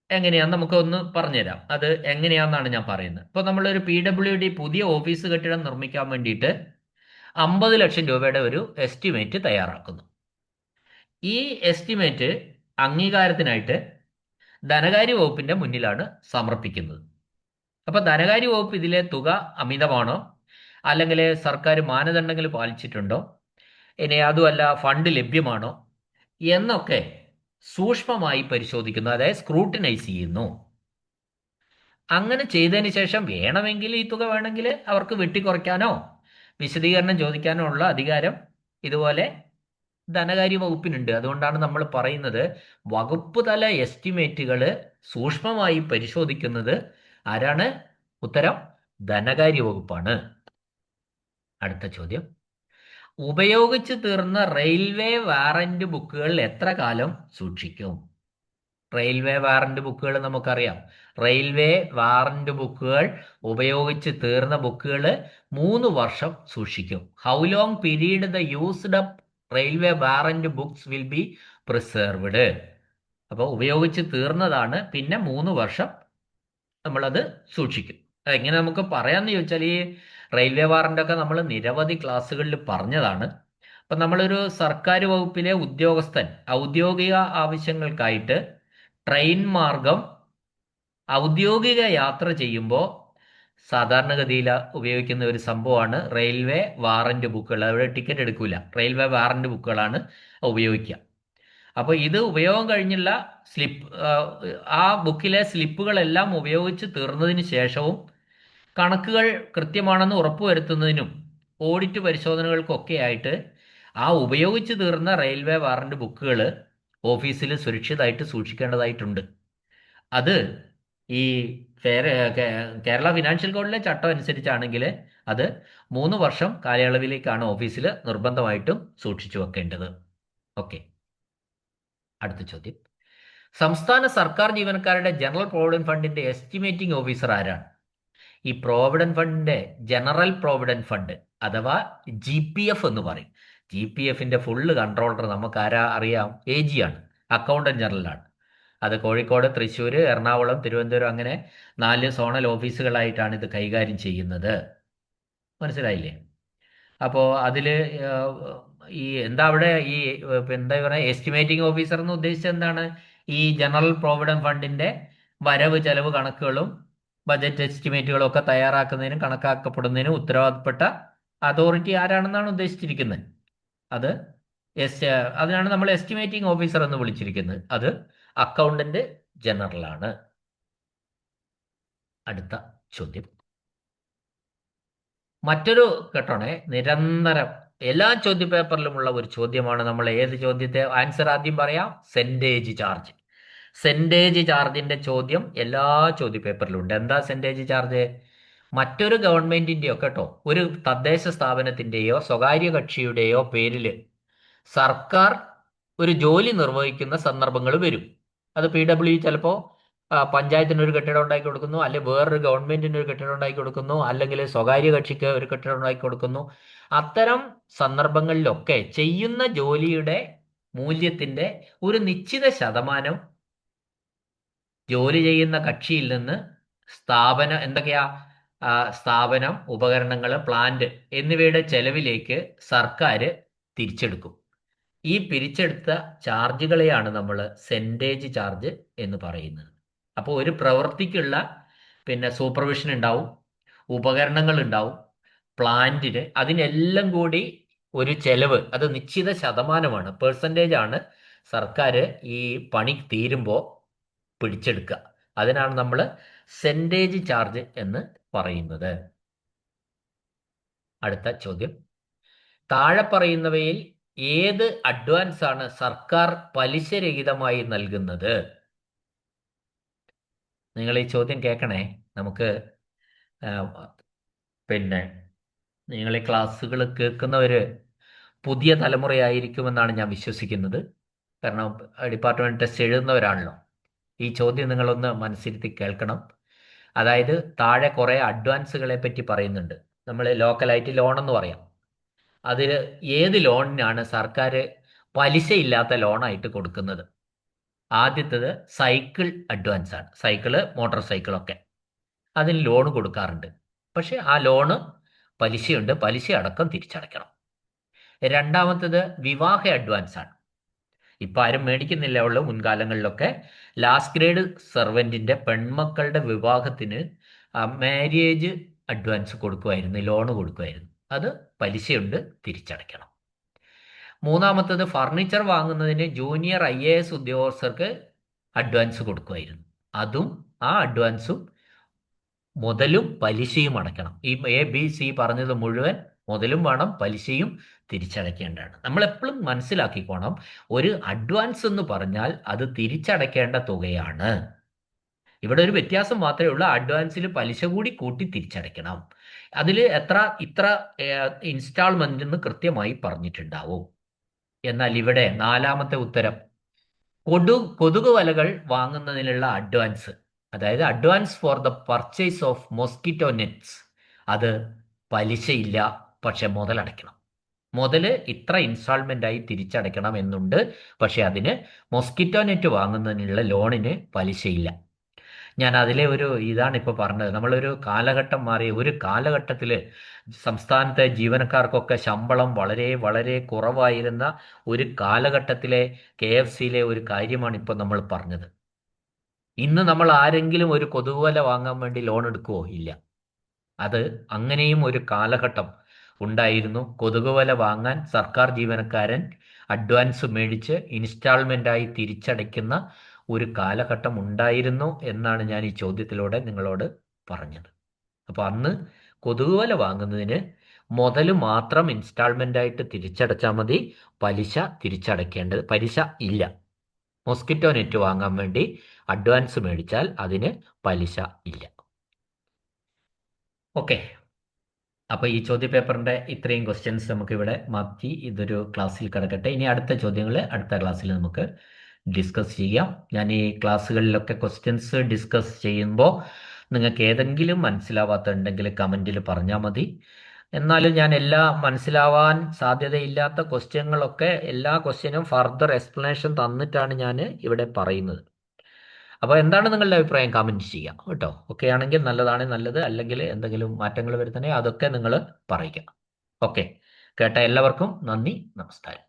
എങ്ങനെയാന്ന് നമുക്ക് ഒന്ന് പറഞ്ഞുതരാം. അത് എങ്ങനെയാണെന്നാണ് ഞാൻ പറയുന്നത്. ഇപ്പോൾ നമ്മളൊരു PWD പുതിയ ഓഫീസ് കെട്ടിടം നിർമ്മിക്കാൻ വേണ്ടിയിട്ട് 50 ലക്ഷം രൂപയുടെ ഒരു എസ്റ്റിമേറ്റ് തയ്യാറാക്കുന്നു. ഈ എസ്റ്റിമേറ്റ് അംഗീകാരത്തിനായിട്ട് ധനകാര്യ വകുപ്പിന്റെ മുന്നിലാണ് സമർപ്പിക്കുന്നത്. അപ്പൊ ധനകാര്യ വകുപ്പ് ഇതിലെ തുക അമിതമാണോ, അല്ലെങ്കിൽ സർക്കാർ മാനദണ്ഡങ്ങൾ പാലിച്ചിട്ടുണ്ടോ, ഇനി അതുമല്ല ഫണ്ട് ലഭ്യമാണോ എന്നൊക്കെ സൂക്ഷ്മമായി പരിശോധിക്കുന്നു, അതായത് സ്ക്രൂട്ടിനൈസ് ചെയ്യുന്നു. അങ്ങനെ ചെയ്തതിന് ശേഷം വേണമെങ്കിൽ ഈ തുക വേണമെങ്കിൽ അവർക്ക് വെട്ടിക്കുറയ്ക്കാനോ വിശദീകരണം ചോദിക്കാനോ ഉള്ള അധികാരം ഇതുപോലെ ധനകാര്യ വകുപ്പിനുണ്ട്. അതുകൊണ്ടാണ് നമ്മൾ പറയുന്നത് വകുപ്പ് തല എസ്റ്റിമേറ്റുകൾ സൂക്ഷ്മമായി പരിശോധിക്കുന്നത് ആരാണ്? ഉത്തരം ധനകാര്യ വകുപ്പാണ്. അടുത്ത ചോദ്യം, ഉപയോഗിച്ച് തീർന്ന റെയിൽവേ വാറന്റ് ബുക്കുകൾ എത്ര കാലം സൂക്ഷിക്കും? റെയിൽവേ വാറന്റ് ബുക്കുകൾ നമുക്കറിയാം. റെയിൽവേ വാറന്റ് ബുക്കുകൾ ഉപയോഗിച്ച് തീർന്ന ബുക്കുകൾ 3 വർഷം സൂക്ഷിക്കും. How long period the used up railway warrant books will be preserved? അപ്പോൾ ഉപയോഗിച്ച് തീർന്നതാണ്, പിന്നെ 3 വർഷം നമ്മളത് സൂക്ഷിക്കും. അതെങ്ങനെ നമുക്ക് പറയാമെന്ന് ചോദിച്ചാൽ, ഈ റെയിൽവേ വാറന്റൊക്കെ നമ്മൾ നിരവധി ക്ലാസ്സുകളിൽ പറഞ്ഞതാണ്. അപ്പം നമ്മളൊരു സർക്കാർ വകുപ്പിലെ ഉദ്യോഗസ്ഥൻ ഔദ്യോഗിക ആവശ്യങ്ങൾക്കായിട്ട് ട്രെയിൻ മാർഗം ഔദ്യോഗിക യാത്ര ചെയ്യുമ്പോൾ സാധാരണഗതിയിൽ ഉപയോഗിക്കുന്ന ഒരു സംഭവമാണ് റെയിൽവേ വാറന്റ് ബുക്കുകൾ. അവിടെ ടിക്കറ്റ് എടുക്കൂല, റെയിൽവേ വാറന്റ് ബുക്കുകളാണ് ഉപയോഗിക്കുക. അപ്പോൾ ഇത് ഉപയോഗം കഴിഞ്ഞുള്ള സ്ലിപ്പ്, ആ ബുക്കിലെ സ്ലിപ്പുകളെല്ലാം ഉപയോഗിച്ച് തീർന്നതിന് ശേഷവും കണക്കുകൾ കൃത്യമാണെന്ന് ഉറപ്പുവരുത്തുന്നതിനും ഓഡിറ്റ് പരിശോധനകൾക്കൊക്കെ ആയിട്ട് ആ ഉപയോഗിച്ച് തീർന്ന റെയിൽവേ വാറന്റ് ബുക്കുകൾ ഓഫീസിൽ സുരക്ഷിതമായിട്ട് സൂക്ഷിക്കേണ്ടതായിട്ടുണ്ട്. അത് ഈ കേരള ഫിനാൻഷ്യൽ കോഡിലെ ചട്ടം അനുസരിച്ചാണെങ്കിൽ അത് 3 വർഷം കാലയളവിലേക്കാണ് ഓഫീസിൽ നിർബന്ധമായിട്ടും സൂക്ഷിച്ചു വെക്കേണ്ടത്. ഓക്കെ, അടുത്ത ചോദ്യം, സംസ്ഥാന സർക്കാർ ജീവനക്കാരുടെ ജനറൽ പ്രോവിഡന്റ് ഫണ്ടിന്റെ എസ്റ്റിമേറ്റിംഗ് ഓഫീസർ ആരാണ്? ഈ പ്രോവിഡന്റ് ഫണ്ടിന്റെ ജനറൽ പ്രോവിഡന്റ് ഫണ്ട് അഥവാ GPF എന്ന് പറയും. GPFന്റെ ഫുള്ള് കൺട്രോളർ നമുക്ക് ആരാ അറിയാം? AG ആണ്, അക്കൗണ്ടന്റ് ജനറലാണ്. അത് കോഴിക്കോട്, തൃശ്ശൂർ, എറണാകുളം, തിരുവനന്തപുരം അങ്ങനെ 4 സോണൽ ഓഫീസുകളായിട്ടാണ് ഇത് കൈകാര്യം ചെയ്യുന്നത്. മനസ്സിലായില്ലേ? അപ്പോൾ അതിൽ ഈ എന്താ അവിടെ ഈ എന്താ പറയുക, എസ്റ്റിമേറ്റിംഗ് ഓഫീസർ എന്ന് ഉദ്ദേശിച്ചത് എന്താണ്? ഈ ജനറൽ പ്രോവിഡന്റ് ഫണ്ടിന്റെ വരവ് ചെലവ് കണക്കുകളും ബജറ്റ് എസ്റ്റിമേറ്റുകളും ഒക്കെ തയ്യാറാക്കുന്നതിനും കണക്കാക്കപ്പെടുന്നതിനും ഉത്തരവാദപ്പെട്ട അതോറിറ്റി ആരാണെന്നാണ് ഉദ്ദേശിച്ചിരിക്കുന്നത്. അത് അതിനാണ് നമ്മൾ എസ്റ്റിമേറ്റിംഗ് ഓഫീസർ എന്ന് വിളിച്ചിരിക്കുന്നത്. അത് അക്കൗണ്ടന്റ് ജനറലാണ്. അടുത്ത ചോദ്യം, മറ്റൊരു കേട്ടോണേ, നിരന്തരം എല്ലാ ചോദ്യപേപ്പറിലുമുള്ള ഒരു ചോദ്യമാണ്. നമ്മൾ ഏത് ചോദ്യത്തെ ആൻസർ ആദ്യം പറയാം? സെന്റേജ് ചാർജ്. സെന്റേജ് ചാർജിന്റെ ചോദ്യം എല്ലാ ചോദ്യപേപ്പറിലും ഉണ്ട്. എന്താ സെന്റേജ് ചാർജ്? മറ്റൊരു ഗവൺമെന്റിന്റെയോ കേട്ടോ, ഒരു തദ്ദേശ സ്ഥാപനത്തിന്റെയോ സ്വകാര്യ കക്ഷിയുടെയോ പേരിൽ സർക്കാർ ഒരു ജോലി നിർവഹിക്കുന്ന സന്ദർഭങ്ങൾ വരും. അത് PW ചിലപ്പോൾ പഞ്ചായത്തിന് ഒരു കെട്ടിടം ഉണ്ടാക്കി കൊടുക്കുന്നു, അല്ലെങ്കിൽ വേറൊരു ഗവൺമെന്റിന് ഒരു കെട്ടിടം ഉണ്ടാക്കി കൊടുക്കുന്നു, അല്ലെങ്കിൽ സ്വകാര്യ കക്ഷിക്ക് ഒരു കെട്ടിടം ഉണ്ടാക്കി കൊടുക്കുന്നു. അത്തരം സന്ദർഭങ്ങളിലൊക്കെ ചെയ്യുന്ന ജോലിയുടെ മൂല്യത്തിന്റെ ഒരു നിശ്ചിത ശതമാനം ജോലി ചെയ്യുന്ന കക്ഷിയിൽ നിന്ന് സ്ഥാപനം എന്തൊക്കെയാ, സ്ഥാപനം, ഉപകരണങ്ങൾ, പ്ലാന്റ് എന്നിവയുടെ ചെലവിലേക്ക് സർക്കാർ തിരിച്ചെടുക്കും. ഈ പിരിച്ചെടുത്ത ചാർജുകളെയാണ് നമ്മൾ സെന്റേജ് ചാർജ് എന്ന് പറയുന്നത്. അപ്പോൾ ഒരു പ്രവൃത്തിക്കുള്ള പിന്നെ സൂപ്പർവിഷൻ ഉണ്ടാവും, ഉപകരണങ്ങൾ ഉണ്ടാവും, പ്ലാന്റിന്, അതിനെല്ലാം കൂടി ഒരു ചെലവ്, അത് നിശ്ചിത ശതമാനമാണ്, പെർസെൻറ്റേജ് ആണ് സർക്കാർ ഈ പണി തീരുമ്പോൾ പിടിച്ചെടുക്കുക. അതിനാണ് നമ്മൾ സെന്റേജ് ചാർജ് എന്ന് പറയുന്നത്. അടുത്ത ചോദ്യം, താഴെ പറയുന്നവയിൽ ഏത് അഡ്വാൻസ് ആണ് സർക്കാർ പലിശരഹിതമായി നൽകുന്നത്? നിങ്ങൾ ഈ ചോദ്യം കേൾക്കണേ. നമുക്ക് പിന്നെ നിങ്ങൾ ഈ ക്ലാസ്സുകൾ കേൾക്കുന്നവർ പുതിയ തലമുറയായിരിക്കുമെന്നാണ് ഞാൻ വിശ്വസിക്കുന്നത്. കാരണം ഡിപ്പാർട്ട്മെന്റ് ടെസ്റ്റ് എഴുതുന്നവരാണല്ലോ. ഈ ചോദ്യം നിങ്ങളൊന്ന് മനസ്സിരുത്തി കേൾക്കണം. അതായത് താഴെ കുറേ അഡ്വാൻസുകളെ പറ്റി പറയുന്നുണ്ട്. നമ്മൾ ലോക്കലായിട്ട് ലോൺ എന്ന് പറയാം. അതിൽ ഏത് ലോണിനാണ് സർക്കാർ പലിശയില്ലാത്ത ലോണായിട്ട് കൊടുക്കുന്നത്? ആദ്യത്തേത് സൈക്കിൾ അഡ്വാൻസ് ആണ്. സൈക്കിള്, മോട്ടോർ സൈക്കിളൊക്കെ അതിന് ലോൺ കൊടുക്കാറുണ്ട്. പക്ഷെ ആ ലോണ് പലിശയുണ്ട്, പലിശ അടക്കം തിരിച്ചടയ്ക്കണം. രണ്ടാമത്തേത് വിവാഹ അഡ്വാൻസ് ആണ്. ഇപ്പം ആരും മേടിക്കുന്നില്ല ഉള്ളൂ. മുൻകാലങ്ങളിലൊക്കെ ലാസ്റ്റ് ഗ്രേഡ് സെർവൻറ്റിൻ്റെ പെൺമക്കളുടെ വിവാഹത്തിന് മാര്യേജ് അഡ്വാൻസ് കൊടുക്കുമായിരുന്നു, ലോണ് കൊടുക്കുമായിരുന്നു. അത് പലിശയുണ്ട്, തിരിച്ചടയ്ക്കണം. മൂന്നാമത്തത് ഫർണിച്ചർ വാങ്ങുന്നതിന് ജൂനിയർ IAS ഉദ്യോഗസ്ഥർക്ക് അഡ്വാൻസ് കൊടുക്കുമായിരുന്നു. അതും ആ അഡ്വാൻസും മുതലും പലിശയും അടയ്ക്കണം. ഈ ABC പറഞ്ഞത് മുഴുവൻ മുതലും വേണം, പലിശയും തിരിച്ചടയ്ക്കേണ്ടതാണ്. നമ്മൾ എപ്പോഴും മനസ്സിലാക്കിക്കോണം, ഒരു അഡ്വാൻസ് എന്ന് പറഞ്ഞാൽ അത് തിരിച്ചടയ്ക്കേണ്ട തുകയാണ്. ഇവിടെ ഒരു വ്യത്യാസം മാത്രമേ ഉള്ളൂ, അഡ്വാൻസിൽ പലിശ കൂടി കൂട്ടി തിരിച്ചടയ്ക്കണം. അതിൽ ഇത്ര ഇൻസ്റ്റാൾമെന്റ് എന്ന് കൃത്യമായി പറഞ്ഞിട്ടുണ്ടാവും. എന്നാൽ ഇവിടെ നാലാമത്തെ ഉത്തരം, കൊതുക് വലകൾ വാങ്ങുന്നതിനുള്ള അഡ്വാൻസ്, അതായത് advance for the purchase of mosquito nets, അത് പലിശയില്ല, പക്ഷെ മുതലടയ്ക്കണം. മുതൽ ഇത്ര ഇൻസ്റ്റാൾമെന്റ് ആയി തിരിച്ചടയ്ക്കണം എന്നുണ്ട്, പക്ഷെ അതിന് മോസ്കിറ്റോ നെറ്റ് വാങ്ങുന്നതിനുള്ള ലോണിന് പലിശയില്ല. ഞാൻ അതിലെ ഇതാണ് ഇപ്പോൾ പറഞ്ഞത്. നമ്മളൊരു കാലഘട്ടം മാറി, ഒരു കാലഘട്ടത്തിൽ സംസ്ഥാനത്തെ ജീവനക്കാർക്കൊക്കെ ശമ്പളം വളരെ വളരെ കുറവായിരുന്ന ഒരു കാലഘട്ടത്തിലെ KFCയിലെ ഒരു കാര്യമാണ് ഇപ്പോൾ നമ്മൾ പറഞ്ഞത്. ഇന്ന് നമ്മൾ ആരെങ്കിലും ഒരു കൊതുകുവല വാങ്ങാൻ വേണ്ടി ലോൺ എടുക്കുവോ? ഇല്ല. അത് അങ്ങനെയും ഒരു കാലഘട്ടം ഉണ്ടായിരുന്നു. കൊതുകുവല വാങ്ങാൻ സർക്കാർ ജീവനക്കാരൻ അഡ്വാൻസ് മേടിച്ച് ഇൻസ്റ്റാൾമെന്റായി തിരിച്ചടയ്ക്കുന്ന ഒരു കാലഘട്ടം ഉണ്ടായിരുന്നു എന്നാണ് ഞാൻ ഈ ചോദ്യത്തിലൂടെ നിങ്ങളോട് പറഞ്ഞത്. അപ്പോൾ അന്ന് കൊതുകുവല വാങ്ങുന്നതിന് മുതൽ മാത്രം ഇൻസ്റ്റാൾമെന്റ് ആയിട്ട് തിരിച്ചടച്ചാൽ മതി, പലിശ ഇല്ല. മോസ്കിറ്റോ നെറ്റ് വാങ്ങാൻ വേണ്ടി അഡ്വാൻസ് മേടിച്ചാൽ അതിന് പലിശ ഇല്ല. ഓക്കെ. അപ്പോൾ ഈ ചോദ്യപേപ്പറിന്റെ ഇത്രയും ക്വസ്റ്റ്യൻസ് നമുക്ക് ഇവിടെ മാറ്റി ഇതൊരു ക്ലാസ്സിൽ കിടക്കട്ടെ. ഇനി അടുത്ത ചോദ്യങ്ങൾ അടുത്ത ക്ലാസ്സിൽ നമുക്ക് ഡിസ്കസ് ചെയ്യാം. ഞാൻ ഈ ക്ലാസ്സുകളിലൊക്കെ ക്വസ്റ്റ്യൻസ് ഡിസ്കസ് ചെയ്യുമ്പോൾ നിങ്ങൾക്ക് ഏതെങ്കിലും മനസ്സിലാവാത്തുണ്ടെങ്കിൽ കമൻറ്റിൽ പറഞ്ഞാൽ മതി. എന്നാലും ഞാൻ മനസ്സിലാവാൻ സാധ്യതയില്ലാത്ത ക്വസ്റ്റ്യങ്ങളൊക്കെ എല്ലാ ക്വസ്റ്റ്യനും ഫർദർ എക്സ്പ്ലനേഷൻ തന്നിട്ടാണ് ഞാൻ ഇവിടെ പറയുന്നത്. അപ്പോൾ എന്താണ് നിങ്ങളുടെ അഭിപ്രായം? കമൻറ്റ് ചെയ്യാം കേട്ടോ. ഓക്കെ ആണെങ്കിൽ നല്ലതാണ് നല്ലത്, അല്ലെങ്കിൽ എന്തെങ്കിലും മാറ്റങ്ങൾ വരുത്തണേ അതൊക്കെ നിങ്ങൾ പറയുക. ഓക്കെ. കേട്ട എല്ലാവർക്കും നന്ദി, നമസ്കാരം.